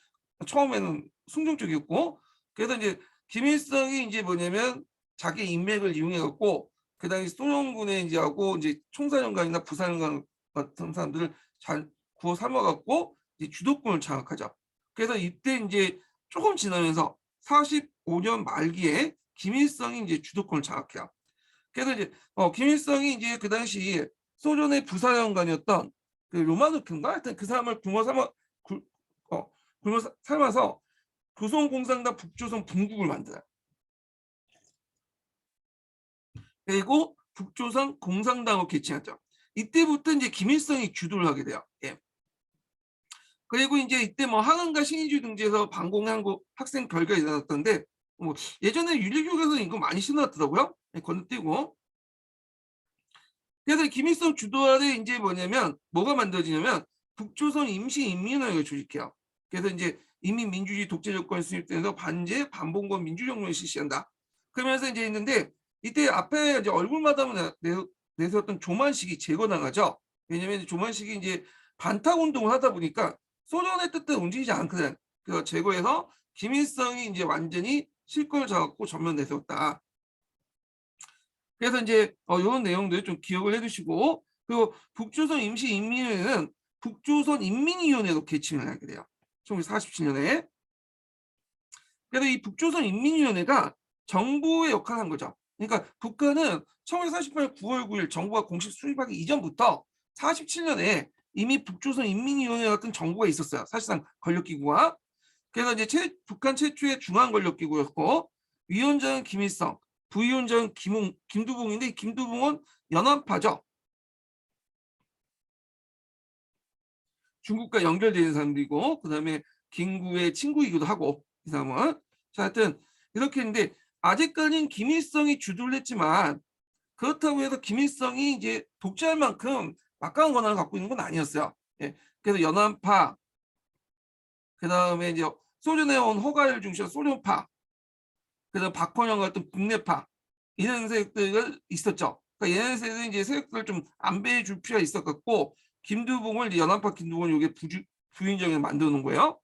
처음에는 순종적이었고 그래서 이제 김일성이 이제 뭐냐면 자기 인맥을 이용해 갖고 그 당시 소련군에 이제 하고 이제 총사령관이나 부사령관 같은 사람들을 잘 구워 삼아 갖고 주도권을 장악하죠. 그래서 이때 이제 조금 지나면서 45년 말기에 김일성이 이제 주도권을 장악해요. 그래서 이제 김일성이 이제 그 당시 소련의 부사령관이었던 그 로마노프인가 하여튼 그 사람을 굶어 삶아서 조선공산당 북조선 분국을 만들어요. 그리고 북조선 공산당을 개칭하죠. 이때부터 이제 김일성이 주도를 하게 돼요. 예. 그리고 이제 이때 뭐 항은과 신의주의 등지에서 반공한 학생 결과가 일어났던데 뭐 예전에 윤리교육에서 이거 많이 신어놨더라고요. 예, 건너뛰고. 그래서 김일성 주도 아래 이제 뭐냐면 뭐가 만들어지냐면 북조선 임시인민회를 조직해요. 그래서 이제 인민민주주의 독재 정권이 수립돼서 반제 반봉건 민주정론을 실시한다. 그러면서 이제 있는데 이때 앞에 이제 얼굴마다 내세웠던 조만식이 제거당하죠. 왜냐면 조만식이 이제 반탁 운동을 하다 보니까 소련의 뜻대로 움직이지 않거든. 그래서 제거해서 김일성이 이제 완전히 실권을 잡고 전면 내세웠다. 그래서 이제 이런 내용들 좀 기억을 해두시고 그리고 북조선 임시인민회는 북조선 인민위원회로 개칭을 하게 돼요. 1947년에. 그래서 이 북조선 인민위원회가 정부의 역할을 한 거죠. 그러니까 북한은 1948년 9월 9일 정부가 공식 수립하기 이전부터 47년에 이미 북조선 인민위원회 같은 정부가 있었어요. 사실상 권력기구가. 그래서 이제 북한 최초의 중앙 권력기구였고 위원장은 김일성, 부위원장은 김두봉인데 김두봉은 연합파죠. 중국과 연결되는 사람들이고 그다음에 김구의 친구이기도 하고 이 사람은 자 하여튼 이렇게 했는데 아직까지는 김일성이 주도를 했지만 그렇다고 해서 김일성이 이제 독재할 만큼 막강한 권한을 갖고 있는 건 아니었어요. 예. 그래서 연합파 그다음에 이제 소련에 온 허가를 중시한 소련파 그다음 박헌영 같은 국내파 이런 세력들이 있었죠. 그러니까 얘네 세력들이 이제 세력들을 좀 안배해 줄 필요가 있었고 김두봉을 이제 연합파 김두봉을 요게 부위원장에 만드는 거예요.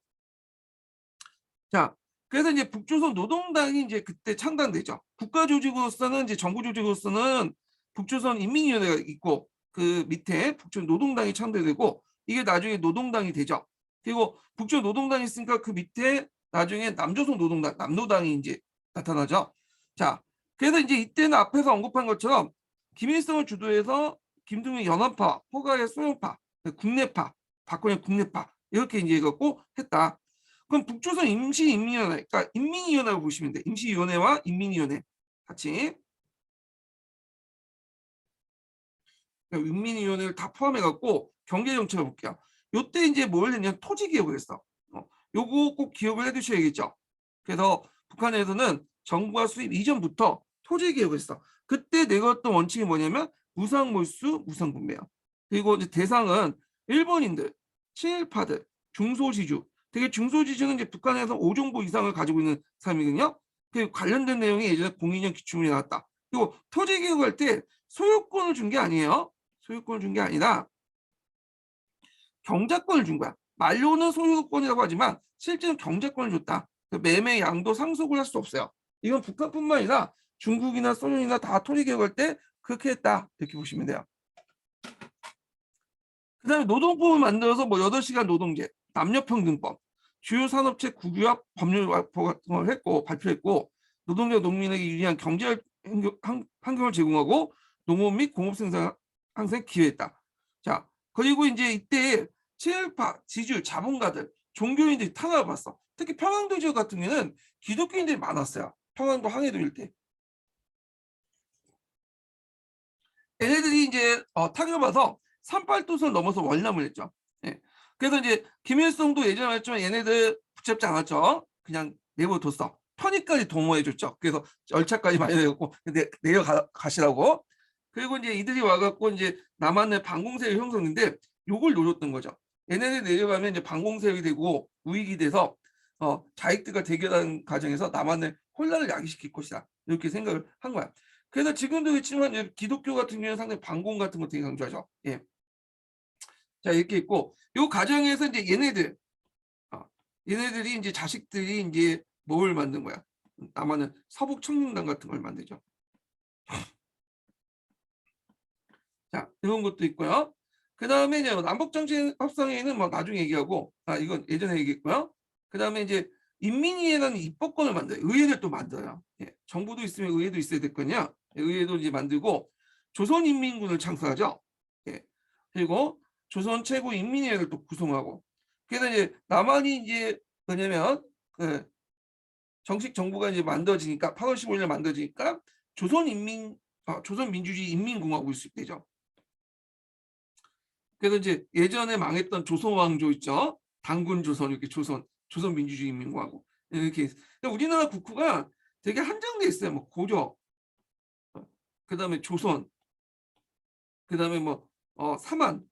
자, 그래서 이제 북조선 노동당이 이제 그때 창단되죠. 국가조직으로서는 이제 정부조직으로서는 북조선 인민위원회가 있고 그 밑에 북조선 노동당이 창대되고 이게 나중에 노동당이 되죠. 그리고 북조선 노동당이 있으니까 그 밑에 나중에 남조선 노동당, 남노당이 이제 나타나죠. 자, 그래서 이제 이때는 앞에서 언급한 것처럼 김일성을 주도해서 김동연 연합파, 허가의 소련파, 국내파, 박근혜 국내파 이렇게 이제 해갖고 했다. 그럼 북조선 임시인민위원회, 그러니까 인민위원회라고 보시면 돼. 임시위원회와 인민위원회 같이 그러니까 인민위원회를 다 포함해갖고 경제정책을 볼게요. 요때 이제 뭘 했냐면 토지개혁을 했어. 요거 꼭 기억을 해두셔야겠죠. 그래서 북한에서는 정부가 수입 이전부터 토지개혁을 했어. 그때 내걸었던 원칙이 뭐냐면 무상몰수, 무상분배요. 그리고 이제 대상은 일본인들, 친일파들, 중소지주. 되게 중소지주는 이제 북한에서 5정도 이상을 가지고 있는 사람이거든요. 그 관련된 내용이 예전에 02년 기출문에 나왔다. 그리고 토지개혁할 때 소유권을 준 게 아니에요. 소유권을 준 게 아니라 경작권을 준 거야. 말로는 소유권이라고 하지만 실제는 경작권을 줬다. 매매 양도 상속을 할 수 없어요. 이건 북한뿐만 아니라 중국이나 소련이나 다 토지개혁할 때 그렇게 했다. 이렇게 보시면 돼요. 그 다음에 노동법을 만들어서 뭐 8시간 노동제, 남녀평등법, 주요 산업체 국유화 법률 발표를 했고 발표했고 노동자 농민에게 유리한 경제 환경을 제공하고 농업 및 공업 생산 항상 기여했다. 자, 그리고 이제 이때 친일파, 지주, 자본가들, 종교인들이 탄압을 받았어. 특히 평안도 지역 같은 경우는 기독교인들이 많았어요. 평안도 항해도일 때. 얘네들이 이제 타격을 받아서 38도선을 넘어서 월남을 했죠. 예. 그래서 이제 김일성도 예전에 말했지만 얘네들 붙잡지 않았죠. 그냥 내버려뒀어. 편의까지 도모해줬죠. 그래서 열차까지 많이 내갖고 내려가시라고. 그리고 이제 이들이 와갖고 이제 남한의 반공세력 형성인데 요걸 노렸던 거죠. 얘네들 내려가면 이제 반공세력이 되고 우익이 돼서 자익들과 대결하는 과정에서 남한의 혼란을 야기시킬 것이다. 이렇게 생각을 한 거야. 그래서 지금도 그렇지만 기독교 같은 경우는 상당히 반공 같은 거 되게 강조하죠. 예. 자, 이렇게 있고 요 과정에서 이제 얘네들이 이제 자식들이 이제 뭘 만든 거야? 남한은 서북 청년단 같은 걸 만들죠. 자, 이런 것도 있고요. 그 다음에 이제 남북정신 협상회의는 뭐 나중에 얘기하고, 이건 예전에 얘기했고요. 그 다음에 이제 인민위에는 입법권을 만들어요. 의회를 또 만들어요. 예, 정부도 있으면 의회도 있어야 될 거냐? 의회도 이제 만들고 조선인민군을 창설하죠. 예, 그리고 조선 최고 인민회를 또 구성하고. 그래서 이제 남한이 이제 뭐냐면 그 정식 정부가 이제 만들어지니까 8월 15일 만들어지니까 조선민주주의 인민공화국일 수 있대죠. 그래서 이제 예전에 망했던 조선왕조 있죠. 당군조선 이렇게 조선민주주의 인민공화국 이렇게. 우리나라 국호가 되게 한정돼 있어요. 뭐 고려, 그다음에 조선, 그다음에 뭐 사만,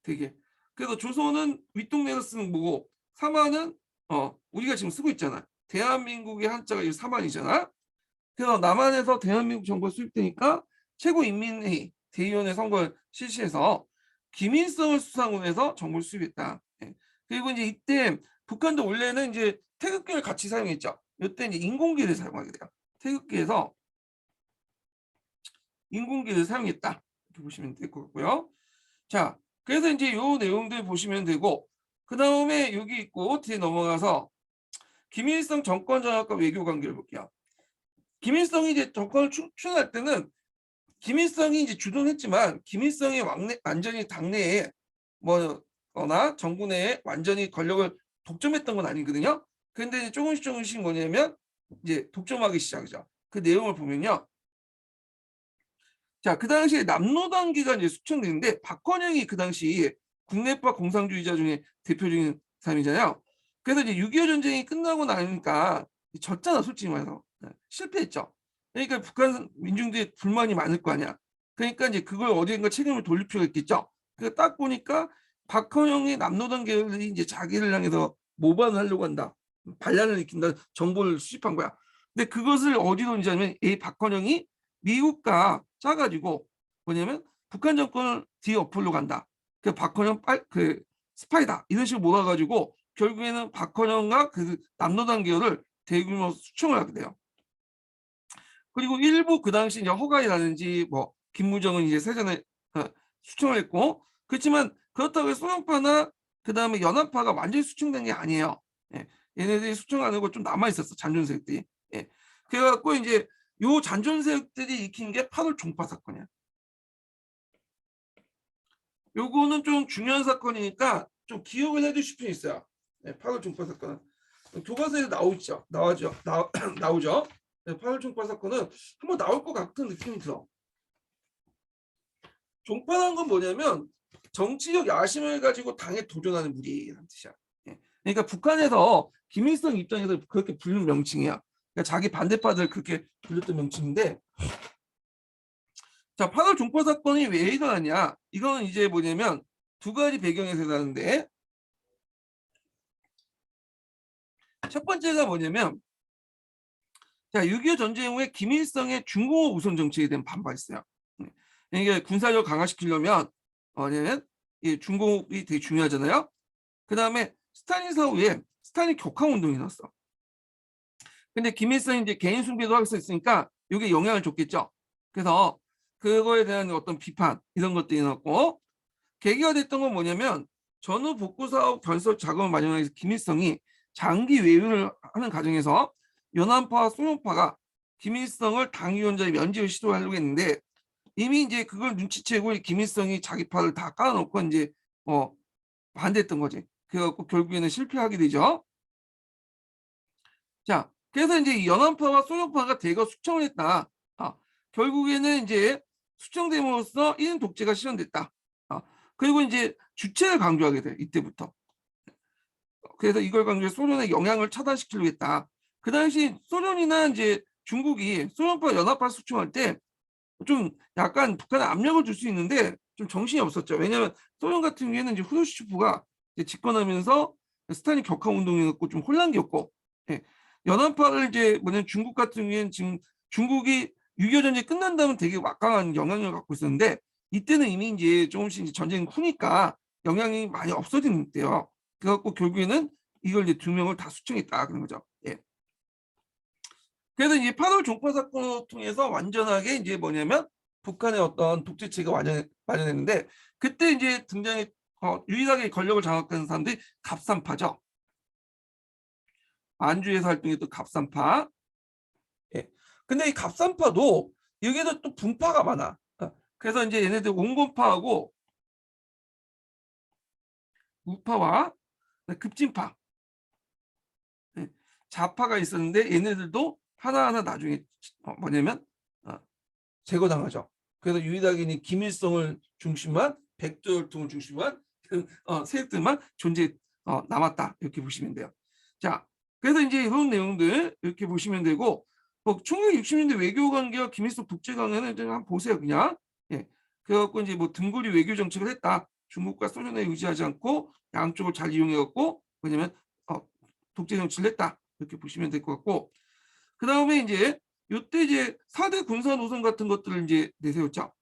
되게. 그래서 조선은 윗동네에서 쓰는 거고 사만은 우리가 지금 쓰고 있잖아. 대한민국의 한자가 이 사만이잖아. 그래서 남한에서 대한민국 정부가 수립되니까 최고인민회의 대의원의 선거를 실시해서 김일성을 수상으로 해서 정부를 수립했다. 예. 그리고 이제 이때 북한도 원래는 이제 태극기를 같이 사용했죠. 이때 이제 인공기를 사용하게 돼요. 태극기에서 인공기를 사용했다. 이렇게 보시면 될 것 같고요. 자, 그래서 이제 요 내용들 보시면 되고 그 다음에 여기 있고 뒤에 넘어가서 김일성 정권 장악과 외교 관계를 볼게요. 김일성이 이제 정권을 추진할 때는 김일성이 이제 주도했지만 김일성이 완전히 당내에 뭐거나 정부 내에 완전히 권력을 독점했던 건 아니거든요. 근데 이제 조금씩 뭐냐면 이제 독점하기 시작이죠. 그 내용을 보면요. 자, 그 당시에 남노당기가 이제 숙청되는데 박헌영이 그 당시 국내파 공산주의자 중에 대표적인 사람이잖아요. 그래서 이제 6.25 전쟁이 끝나고 나니까 졌잖아, 솔직히 말해서. 실패했죠. 그러니까 북한 민중들이 불만이 많을 거 아니야. 그러니까 이제 그걸 어디인가 책임을 돌릴 필요가 있겠죠. 그 딱 보니까 박헌영이 남노당 계열이 이제 자기를 향해서 모반을 하려고 한다. 반란을 일으킨다. 정보를 수집한 거야. 근데 그것을 어디로 이제 하면 이 박헌영이 미국과 짜가지고 뭐냐면 북한 정권을 뒤엎으러 간다. 그 박헌영 그 스파이다 이런 식으로 몰아가지고 결국에는 박헌영과 그 남노당 계열을 대규모 수청을 하게 돼요. 그리고 일부 그 당시 이제 허가이라든지 뭐 김무정은 이제 세전에 수청을 했고 그렇지만 그렇다고 해서 소련파나 그 다음에 연합파가 완전히 수청된 게 아니에요. 예. 얘네들이 수청하는 거 좀 남아 있었어 잔존세력들이. 예. 그래갖고 이제 요 잔존세력들이 익힌 게 8월 종파 사건이야. 요거는 좀 중요한 사건이니까 좀 기억을 해두실 필요 있어요. 네, 8월 종파 사건은 교과서에 나오죠. 나오죠. 네, 8월 종파 사건은 한번 나올 것 같은 느낌이 들어. 종파라는 건 뭐냐면 정치적 야심을 가지고 당에 도전하는 무리라는 뜻이야. 예. 그러니까 북한에서 김일성 입장에서 그렇게 부르는 명칭이야. 그러니까 자기 반대파들 그렇게 불렸던 명칭인데 자, 8월 종파 사건이 왜 일어났냐? 이거는 이제 뭐냐면 두 가지 배경에서 일어나는데 첫 번째가 뭐냐면 자, 6.25 전쟁 후에 김일성의 중공업 우선 정책에 대한 반발이 있어요. 이게 군사력 강화시키려면 뭐냐면 이 중공업이 되게 중요하잖아요. 그 다음에 스탈린 사후에 스탈린 격항 운동이 났어. 근데 김일성이 이제 개인 숭배도 할 수 있으니까 이게 영향을 줬겠죠. 그래서 그거에 대한 어떤 비판 이런 것들이 있었고 계기가 됐던 건 뭐냐면 전후 복구 사업 건설 자금을 마련하기 위해서 김일성이 장기 외유를 하는 과정에서 연합파와 소련파가 김일성을 당위원장의 면제를 시도하려고 했는데 이미 이제 그걸 눈치채고 김일성이 자기 팔을 다 깔아놓고 이제 반대했던 거지. 그래갖고 결국에는 실패하게 되죠. 자, 그래서 이제 연합파와 소련파가 대거 숙청을 했다. 결국에는 이제 숙청됨으로써 1인 독재가 실현됐다. 그리고 이제 주체를 강조하게 돼 이때부터. 그래서 이걸 강조해 소련의 영향을 차단시키려고 했다. 그 당시 소련이나 이제 중국이 소련파 연합파 숙청할 때 좀 약간 북한에 압력을 줄 수 있는데 좀 정신이 없었죠. 왜냐하면 소련 같은 경우에는 이제 후르시초프가 이제 집권하면서 스탈린 격항 운동이었고 좀 혼란기였고, 예. 연합파를 이제 뭐냐면 중국 같은 경우에는 지금 중국이 6.25 전쟁이 끝난 다음에 되게 막강한 영향력을 갖고 있었는데 이때는 이미 이제 조금씩 이제 전쟁이 크니까 영향이 많이 없어진 때요. 그래갖고 결국에는 이걸 이제 두 명을 다 수청했다 그런 거죠. 예. 그래서 이제 8월 종파 사건을 통해서 완전하게 이제 뭐냐면 북한의 어떤 독재체가 마련했는데 그때 이제 등장해 유일하게 권력을 장악하는 사람들이 갑산파죠. 안주에서 활동했던 갑산파. 예. 근데 이 갑산파도 여기에도 또 분파가 많아. 그래서 이제 얘네들 온건파하고 우파와 급진파, 예. 좌파가 있었는데 얘네들도 하나하나 나중에 뭐냐면 제거당하죠. 그래서 유일하게 김일성을 중심한 백두혈통을 중심한 세력들만 남았다 이렇게 보시면 돼요. 자, 그래서 이제 이런 내용들 이렇게 보시면 되고 1960년대 외교 관계와 김일성 독재 관계는 한번 보세요 그냥. 예. 그래갖고 이제 뭐 등고리 외교 정책을 했다. 중국과 소련에 의지하지 않고 양쪽을 잘 이용해갖고 뭐냐면 독재 정치를 했다 이렇게 보시면 될 것 같고 그 다음에 이제 이때 이제 4대 군사 노선 같은 것들을 이제 내세웠죠.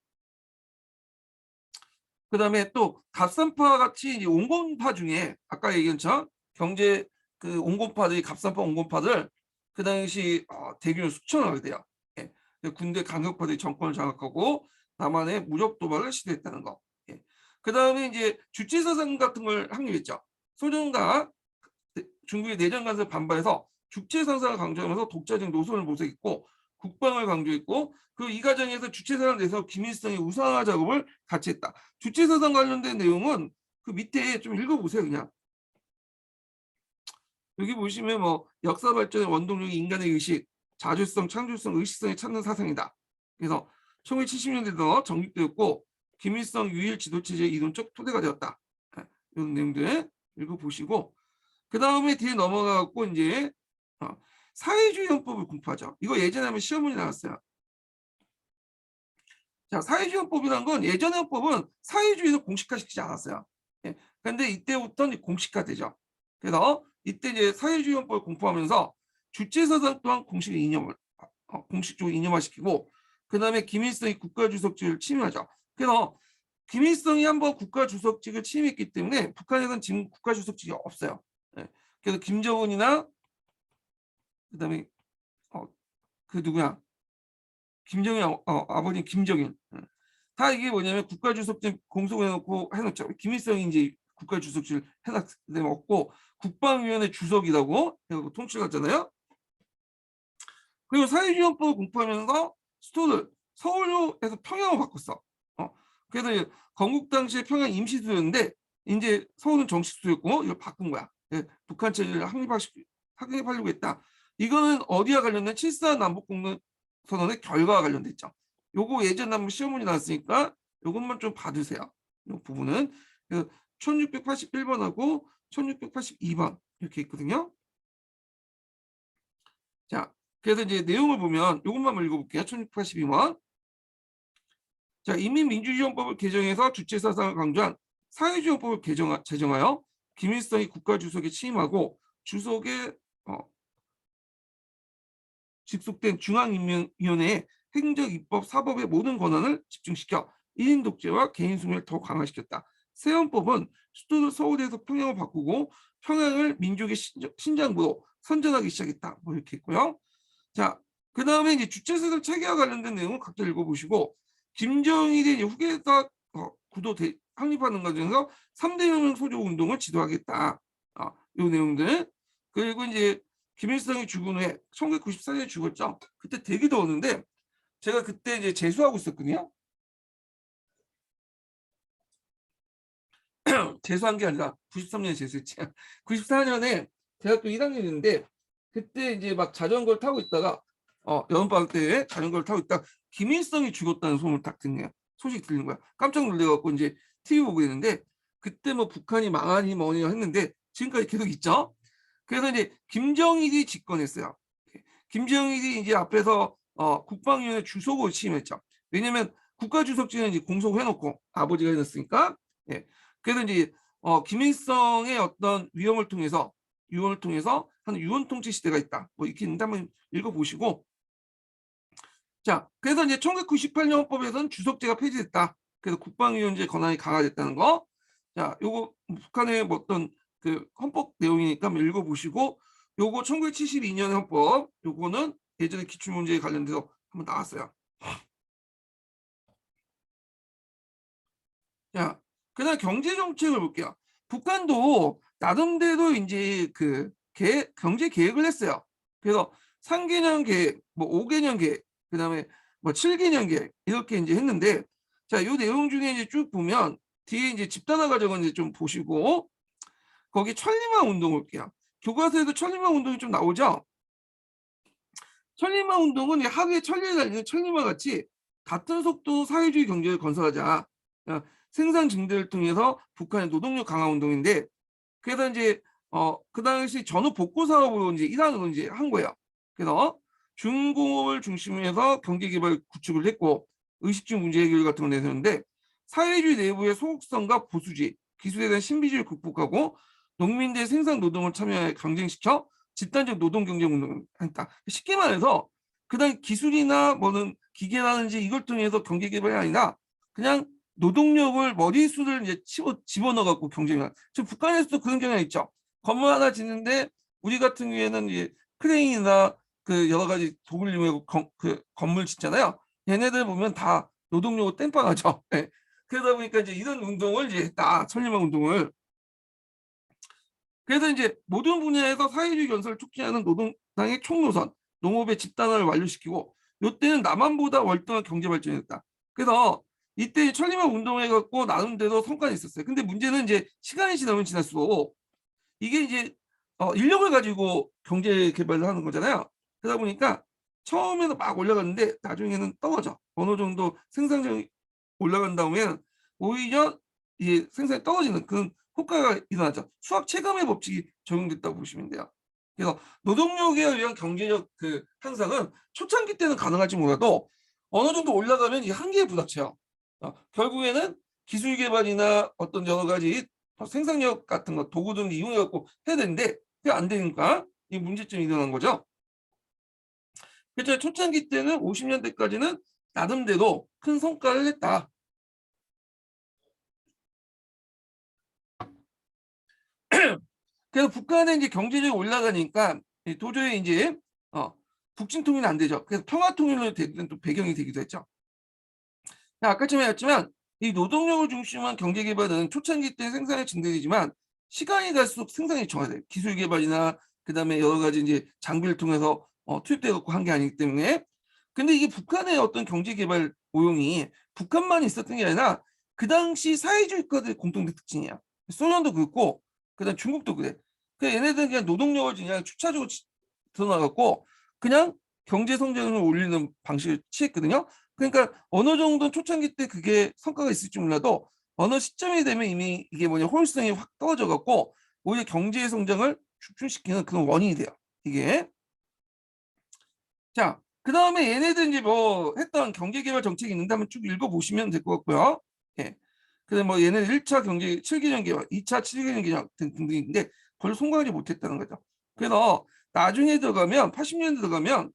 그 다음에 또 갑산파 같이 이제 온건파 중에 아까 얘기한 저 경제 그 온건파들이 갑산파 온건파들 그 당시 대규모 숙청을 하게 돼요. 예. 군대 강력파들이 정권을 장악하고 남한에 무력 도발을 시도했다는 거. 예. 그 다음에 이제 주체사상 같은 걸 확립했죠. 소련과 중국의 내정 간섭 반발해서 주체상상을 강조하면서 독자적 노선을 모색했고 국방을 강조했고 그 이 과정에서 주체사상을 내서 김일성의 우상화 작업을 같이 했다. 주체사상 관련된 내용은 그 밑에 좀 읽어보세요 그냥. 여기 보시면 뭐 역사 발전의 원동력이 인간의 의식, 자주성, 창조성, 의식성에 찾는 사상이다. 그래서 1970년대도 정립되었고 김일성 유일 지도체제의 이론적 토대가 되었다. 이런 내용들 읽어보시고 그 다음에 뒤에 넘어가고 이제 사회주의 헌법을 공부하죠. 이거 예전에 한번 시험문이 나왔어요. 자, 사회주의 헌법이란 건 예전의 헌법은 사회주의를 공식화시키지 않았어요. 예. 근데 이때부터는 공식화되죠. 그래서 이때 이제 사회주의 헌법을 공부하면서 주체사상 또한 공식 이념을 공식적으로 이념화시키고 그 다음에 김일성이 국가주석직을 침해하죠. 그래서 김일성이 한번 국가주석직을 침해했기 때문에 북한에서는 지금 국가주석직이 없어요. 예. 그래서 김정은이나 그 다음에 그 누구야? 김정일 아버님 김정일 다 이게 뭐냐면 국가주석직 공석해놓고 해놓죠. 김일성이 이제 국가주석실 해놨고 국방위원회 주석이라고 해서 통치를 하잖아요. 그리고 사회주의 헌법을 공부하면서 수도를 서울에서 평양으로 바꿨어. 그래서 건국 당시에 평양 임시수도였는데 이제 서울은 정식 수도였고 이걸 바꾼 거야. 예, 북한 체제를 확립하려고 했다. 이거는 어디와 관련된 7.4 남북공동선언의 결과와 관련됐죠. 요거 예전 한번 시험문이 나왔으니까 요것만 좀 봐두세요. 이 부분은 1681번하고 1682번 이렇게 있거든요. 자, 그래서 이제 내용을 보면 요것만 읽어볼게요. 1682번. 자, 인민민주주의헌법을 개정해서 주체사상을 강조한 사회주의헌법을 제정하여 김일성이 국가주석에 취임하고 주석에 직속된 중앙인민위원회의 행정, 입법, 사법의 모든 권한을 집중시켜 1인 독재와 개인 숙명을 더 강화시켰다. 새 헌법은 수도를 서울에서 평양을 바꾸고 평양을 민족의 신장부로 선전하기 시작했다. 뭐 이렇게 있고요. 자, 그 다음에 이제 주체사상 체계와 관련된 내용을 각자 읽어보시고 김정일의 후계자 구도 확립하는 과정에서 3대 혁명 소조 운동을 지도하겠다. 이 내용들. 그리고 이제 김일성이 죽은 후에 1994년에 죽었죠. 그때 되게 더웠는데 제가 그때 이제 재수하고 있었거든요. 재수한 게 아니라 93년에 재수했지. 94년에 대학교 1학년인데 그때 이제 막 자전거를 타고 있다가 여름방학 때 자전거를 타고 있다가 김일성이 죽었다는 소문을 딱 듣네요. 소식 들린 거야. 깜짝 놀래갖고 이제 TV 보고 있는데 그때 뭐 북한이 망하니 뭐니 했는데 지금까지 계속 있죠. 그래서 이제 김정일이 집권했어요. 김정일이 이제 앞에서 국방위원회 주석으로 취임했죠. 왜냐면 국가주석직은 이제 공석해놓고 아버지가 해놨으니까. 예. 그래서 이제 김일성의 어떤 유언을 통해서 한 유언 통치 시대가 있다. 뭐 이렇게 있는데 한번 읽어보시고. 자, 그래서 이제 1998년 헌법에서는 주석제가 폐지됐다. 그래서 국방위원회 권한이 강화됐다는 거. 자, 요거 북한의 뭐 어떤 그 헌법 내용이니까 한번 읽어보시고 요거 1972년 헌법 요거는 예전에 기출문제에 관련돼서 한번 나왔어요. 자, 그다음 경제 정책을 볼게요. 북한도 나름대로 이제 그 경제 계획을 했어요. 그래서 3개년 계획, 뭐 5개년 계획, 그다음에 뭐 7개년 계획 이렇게 이제 했는데 자, 요 내용 중에 이제 쭉 보면 뒤에 이제 집단화 과정은 이제 좀 보시고 거기 천리마 운동 볼게요. 교과서에도 천리마 운동이 좀 나오죠. 천리마 운동은 하루에 천리에 달리는 천리마 같이 같은 속도 사회주의 경제를 건설하자. 생산 증대를 통해서 북한의 노동력 강화 운동인데 그래서 이제 그 당시 전후 복구 사업으로 이제 일환으로 이제 한 거예요. 그래서 중공업을 중심으로 해서 경제 개발 구축을 했고 의식주 문제 해결 같은 걸 내세웠는데 사회주의 내부의 소극성과 보수주의, 기술에 대한 신비주의를 극복하고 농민들의 생산 노동을 참여에 강쟁시켜 집단적 노동 경쟁 운동을 했다. 쉽게 말해서 그다음 기술이나 뭐는 기계라든지 이걸 통해서 경제 개발이 아니라 그냥 노동력을 머리수를 이제 집어넣어 갖고 경쟁을. 지금 북한에서도 그런 경향이 있죠. 건물 하나 짓는데 우리 같은 경우에는 이제 크레인이나 그 여러 가지 도구를 이용해 그 건물 짓잖아요. 얘네들 보면 다 노동력을 땜빵하죠. 네. 그러다 보니까 이제 이런 운동을 이제 했다. 천리마 운동을. 그래서 이제 모든 분야에서 사회주의 건설을 촉진하는 노동당의 총노선, 농업의 집단화를 완료시키고 이때는 남한보다 월등한 경제 발전이었다. 그래서 이때 천리마 운동을 해갖고 나름대로 성과가 있었어요. 근데 문제는 이제 시간이 지나면 지날수록 이게 이제 인력을 가지고 경제 개발을 하는 거잖아요. 그러다 보니까 처음에는 막 올라갔는데 나중에는 떨어져. 어느 정도 생산량이 올라간 다음에는 오히려 이게 생산이 떨어지는 그런 효과가 일어나죠. 수학 체감의 법칙이 적용됐다고 보시면 돼요. 그래서 노동력에 의한 경제적 그 향상은 초창기 때는 가능할지 몰라도 어느 정도 올라가면 이 한계에 부닥쳐요. 결국에는 기술 개발이나 어떤 여러 가지 생산력 같은 거 도구 등을 이용해 갖고 해야 되는데 그게 안 되니까 이 문제점이 일어난 거죠. 그래서 초창기 때는 50년대까지는 나름대로 큰 성과를 냈다. 그래서 북한의 이제 경제력이 올라가니까 도저히 이제 북진 통일은 안 되죠. 그래서 평화 통일로 되는 또 배경이 되기도 했죠. 아까 전에 했지만 이 노동력을 중심한 경제 개발은 초창기 때 생산이 증대되지만 시간이 갈수록 생산이 저하돼요. 기술 개발이나 그다음에 여러 가지 이제 장비를 통해서 투입돼 갖고 한 게 아니기 때문에. 근데 이게 북한의 어떤 경제 개발 모형이 북한만 있었던 게 아니라 그 당시 사회주의 국가들의 공통된 특징이야. 소련도 그렇고 그다음 중국도 그래. 그 얘네들은 그냥 노동력을 그냥 축차적으로 드러나갖고 그냥 경제 성장을 올리는 방식을 취했거든요. 그러니까 어느 정도 초창기 때 그게 성과가 있을지 몰라도 어느 시점이 되면 이미 이게 뭐냐 효율성이 확 떨어져 갖고 오히려 경제 성장을 축출시키는 그런 원인이 돼요. 이게. 자, 그다음에 얘네들 이제 뭐 했던 경제개발 정책이 있는데 한번 쭉 읽어보시면 될 것 같고요. 예. 그다음 뭐 얘네들 1차 경제 7개년 개발, 2차 7개년 개발 등등인데 별로 성공하지 못했다는 거죠. 그래서 나중에 들어가면 80년대 들어가면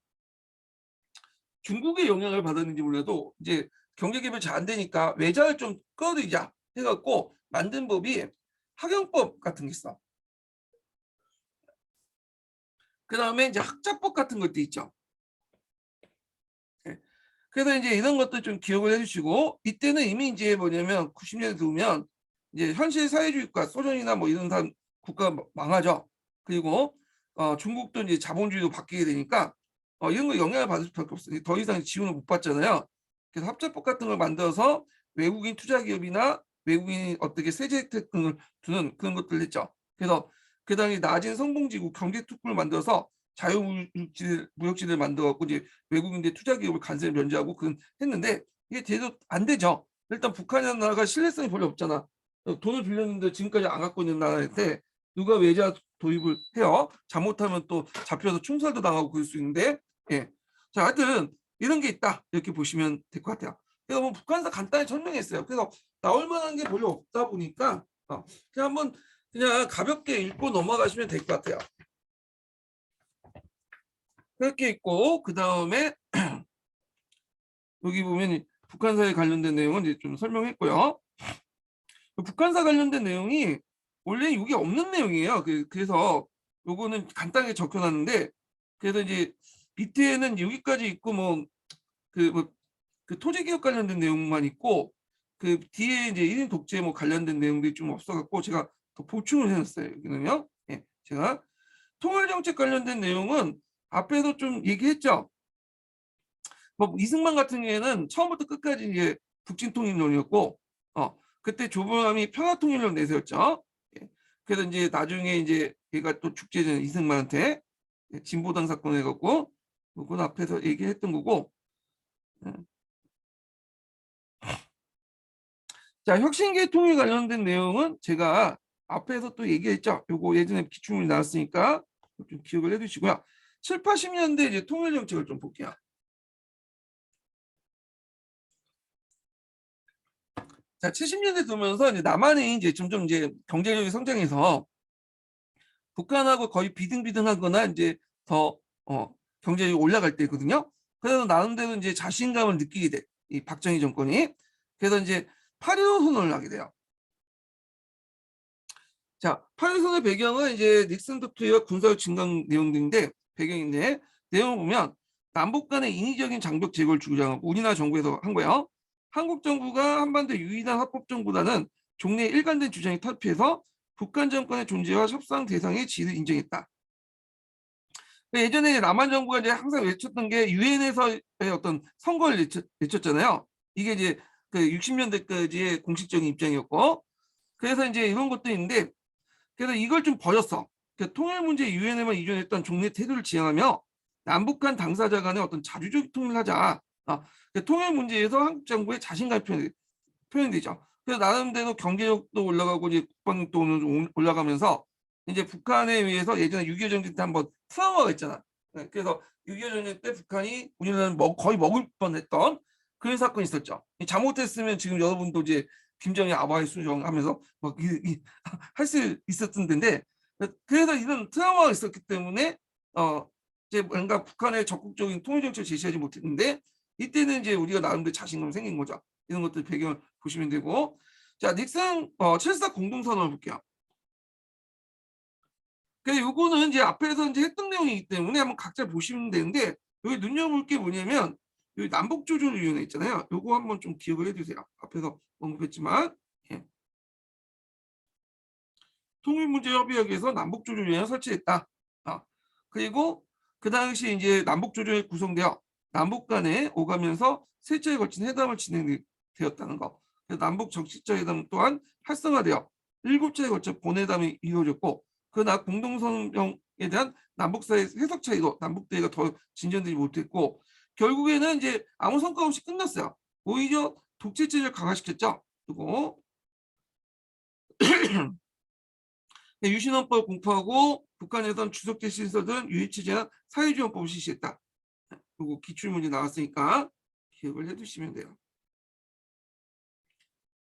중국의 영향을 받았는지 몰라도 이제 경제 개발 잘 안 되니까 외자를 좀 끌어들이자 해갖고 만든 법이 학용법 같은 게 있어. 그다음에 이제 학자법 같은 것도 있죠. 예. 그래서 이제 이런 것도 좀 기억을 해주시고 이때는 이미 이제 뭐냐면 90년대 들어오면 이제 현실 사회주의 국가 소련이나 뭐 이런 사람 국가 망하죠. 그리고 중국도 이제 자본주의로 바뀌게 되니까 이런 거 영향을 받을 수밖에 없어요. 더 이상 지원을 못 받잖아요. 그래서 합작법 같은 걸 만들어서 외국인 투자 기업이나 외국인이 어떻게 세제 혜택 등을 주는 그런 것들을 했죠. 그래서 그 당시 낮은 성공지구 경제특구를 만들어서 자유무역지를 만들어갖고 이제 외국인들 투자 기업을 관세를 면제하고 그건 했는데 이게 제대로 안 되죠. 일단 북한이라는 나라가 신뢰성이 별로 없잖아. 돈을 빌렸는데 지금까지 안 갖고 있는 나라인데 누가 외자 도입을 해요. 잘못하면 또 잡혀서 총살도 당하고 그럴 수 있는데 예. 자, 하여튼 이런 게 있다. 이렇게 보시면 될 것 같아요. 그래서 뭐 북한에서 간단히 설명했어요. 그래서 나올 만한 게 별로 없다 보니까 그냥 한번 그냥 가볍게 읽고 넘어가시면 될 것 같아요. 그렇게 있고 그 다음에 여기 보면 북한사에 관련된 내용은 이제 좀 설명했고요. 북한사 관련된 내용이 원래 이게 없는 내용이에요. 그래서 요거는 간단하게 적혀놨는데 그래서 이제 밑에는 여기까지 있고 그 토지개혁 관련된 내용만 있고 그 뒤에 이제 1인 독재 뭐 관련된 내용들이 좀 없어갖고 제가 더 보충을 해놨어요. 여기는요. 예, 제가 통일정책 관련된 내용은 앞에도 좀 얘기했죠. 뭐 이승만 같은 경우에는 처음부터 끝까지 이제 북진통일론이었고, 그때 조범암이 평화통일론 내세웠죠. 예. 그래서 이제 나중에 이제 얘가 또 축제전 이승만한테 진보당 사건 해갖고, 그건 앞에서 얘기했던 거고. 예. 자, 혁신계 통일 관련된 내용은 제가 앞에서 또 얘기했죠. 요거 예전에 기출문이 나왔으니까 좀 기억을 해두시고요. 7, 80년대 이제 통일 정책을 좀 볼게요. 자, 70년대 들면서 이제 남한이 이제 점점 이제 경제력이 성장해서 북한하고 거의 비등비등하거나 이제 더 경제력이 올라갈 때거든요. 그래서 나름대로 이제 자신감을 느끼게 돼. 이 박정희 정권이. 그래서 이제 8.15 선언을 하게 돼요. 자, 8.15 선언의 배경은 이제 닉슨 독트리와 군사력 증강 내용들인데 배경인데 내용을 보면 남북 간의 인위적인 장벽 제거를 주장하고 우리나라 정부에서 한 거예요. 한국 정부가 한반도 유일한 합법 정부라는 종래의 일관된 주장이 탈피해서 북한 정권의 존재와 협상 대상의 지위를 인정했다. 예전에 남한 정부가 이제 항상 외쳤던 게 유엔에서의 어떤 선거를 외쳤잖아요. 이게 이제 그 60년대까지의 공식적인 입장이었고, 그래서 이제 이런 것도 있는데, 그래서 이걸 좀 버렸어. 그 통일 문제 유엔에만 의존했던 종래 태도를 지향하며 남북한 당사자 간의 어떤 자주적 통일을 하자. 그 통일 문제에서 한국 정부의 자신감이 표현되죠. 그래서 나름대로 경제력도 올라가고 이제 국방력도 올라가면서 이제 북한에 의해서 예전에 6.25 전쟁 때 한번 트라우마가 있잖아. 그래서 6.25 전쟁 때 북한이 우리나라를 거의 먹을 뻔했던 그런 사건이 있었죠. 잘못했으면 지금 여러분도 이제 김정일 아바이 수정하면서 막 할 수 있었던 데인데, 그래서 이런 트라우마가 있었기 때문에 이제 뭔가 북한의 적극적인 통일 정책을 제시하지 못했는데, 이때는 이제 우리가 나름대로 자신감이 생긴 거죠. 이런 것들 배경을 보시면 되고, 자 닉슨 7.4 공동선언을 볼게요. 그래서 요거는 이제 앞에서 이제 했던 내용이기 때문에 한번 각자 보시면 되는데, 여기 눈여볼 게 뭐냐면 여기 남북조절위원회 있잖아요. 요거 한번 좀 기억을 해두세요. 앞에서 언급했지만, 예. 통일문제협의회에서 남북조절위원회 설치했다. 그리고 그 당시 이제 남북조절이 구성되어 남북 간에 오가면서 세 차례에 걸친 회담을 진행되었다는 거. 남북 정치적 회담 또한 활성화되어 7차례에 걸쳐 본회담이 이루어졌고, 그러나 공동성명에 대한 남북 사이의 해석 차이로 남북 대화가 더 진전되지 못했고, 결국에는 이제 아무 성과 없이 끝났어요. 오히려 독재체제를 강화시켰죠. 그리고 유신헌법 공포하고 북한에선 주석제 신설들은 유해체제나 사회주의헌법을 실시했다. 그리고 기출문제 나왔으니까 기억을 해두시면 돼요.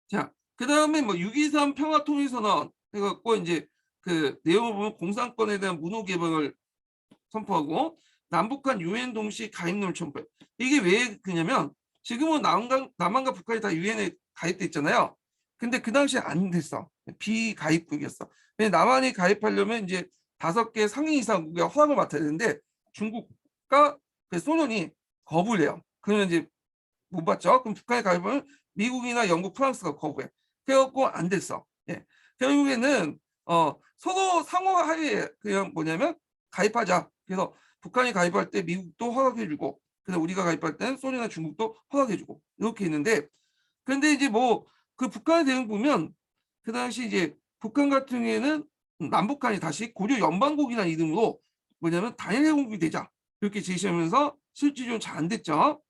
자, 그 다음에 뭐 6.23 평화통일선언 해갖고 이제 그 내용을 보면 공산권에 대한 문호 개방을 선포하고 남북한 유엔 동시 가입률 첨부. 이게 왜 그냐면 지금은 남한과 북한이 다 유엔에 가입돼 있잖아요. 근데 그 당시에 안 됐어. 비가입국이었어. 남한이 가입하려면 이제 5개 상위 이상국의 허락을 맡아야 되는데 중국과 소련이 거부를 해요. 그러면 이제 못 받죠. 그럼 북한이 가입하면 미국이나 영국, 프랑스가 거부해. 그래갖고 안 됐어. 예. 결국에는 서로 상호 하에 그냥 뭐냐면 가입하자. 그래서 북한이 가입할 때 미국도 허락해주고, 그래서 우리가 가입할 때는 소련이나 중국도 허락해주고 이렇게 있는데, 근데 이제 뭐 그 북한의 대응 보면 그 당시 이제 북한 같은 경우에는 남북한이 다시 고려 연방국이라는 이름으로 뭐냐면 단일 회원국이 되자 이렇게 제시하면서 실질적으로 잘 안 됐죠.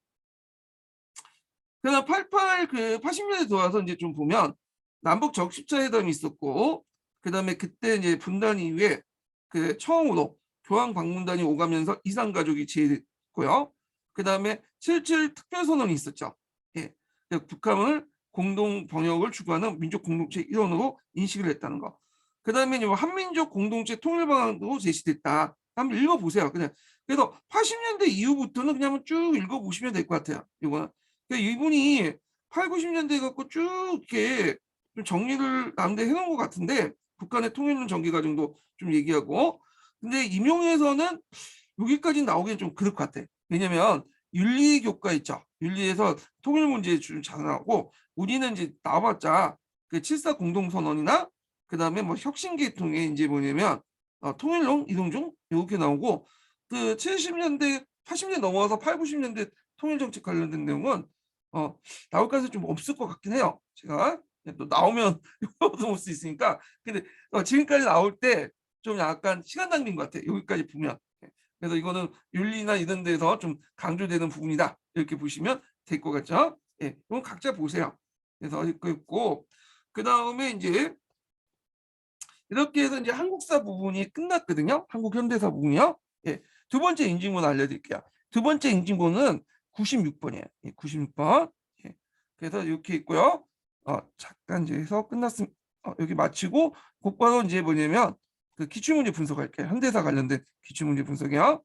그러나 80년대 들어와서 이제 좀 보면 남북 적십자 회담이 있었고, 그다음에 그때 이제 분단 이후에 그 처음으로 교황 방문단이 오가면서 이산 가족이 제외됐고요. 그다음에 7.7 특별선언이 있었죠. 예. 북한을 공동 번영을 추구하는 민족 공동체 일원으로 인식을 했다는 거. 그다음에 한민족 공동체 통일 방안도 제시됐다. 한번 읽어보세요. 그냥 그래서 80년대 이후부터는 그냥 쭉 읽어보시면 될 것 같아요. 이거는. 그러니까 이분이 8, 90년대 갖고 쭉 이렇게 좀 정리를 남대 해놓은 것 같은데, 북한의 통일론 전개 과정도 좀 얘기하고. 근데 임용에서는 여기까지 나오기는 좀 그럴 것 같아. 왜냐면 윤리 교과 있죠. 윤리에서 통일 문제 좀 잘 나오고, 우리는 이제 나와봤자 그 7.4 공동선언이나 그다음에 뭐 혁신계통에 이제 뭐냐면 통일론 이동중 이렇게 나오고, 그 70년대 80년대 넘어와서 8, 90년대 통일정책 관련된 내용은 나올 가능성이 좀 없을 것 같긴 해요. 제가 또 나오면 얻어볼 수 있으니까. 근데 지금까지 나올 때 좀 약간 시간 낭비인 것 같아요. 여기까지 보면. 그래서 이거는 윤리나 이런 데서 좀 강조되는 부분이다. 이렇게 보시면 될 것 같죠? 예, 이건 각자 보세요. 그래서 있고, 그 다음에 이제 이렇게 해서 이제 한국사 부분이 끝났거든요. 한국 현대사 부분이요. 예, 두 번째 인증문 알려드릴게요. 두 번째 인증문은 96번이에요. 예, 96번. 예, 그래서 이렇게 있고요. 잠깐 이제 해서 끝났으면 여기 마치고 곧바로 이제 뭐냐면 그 기출문제 분석할게요. 현대사 관련된 기출문제 분석이요.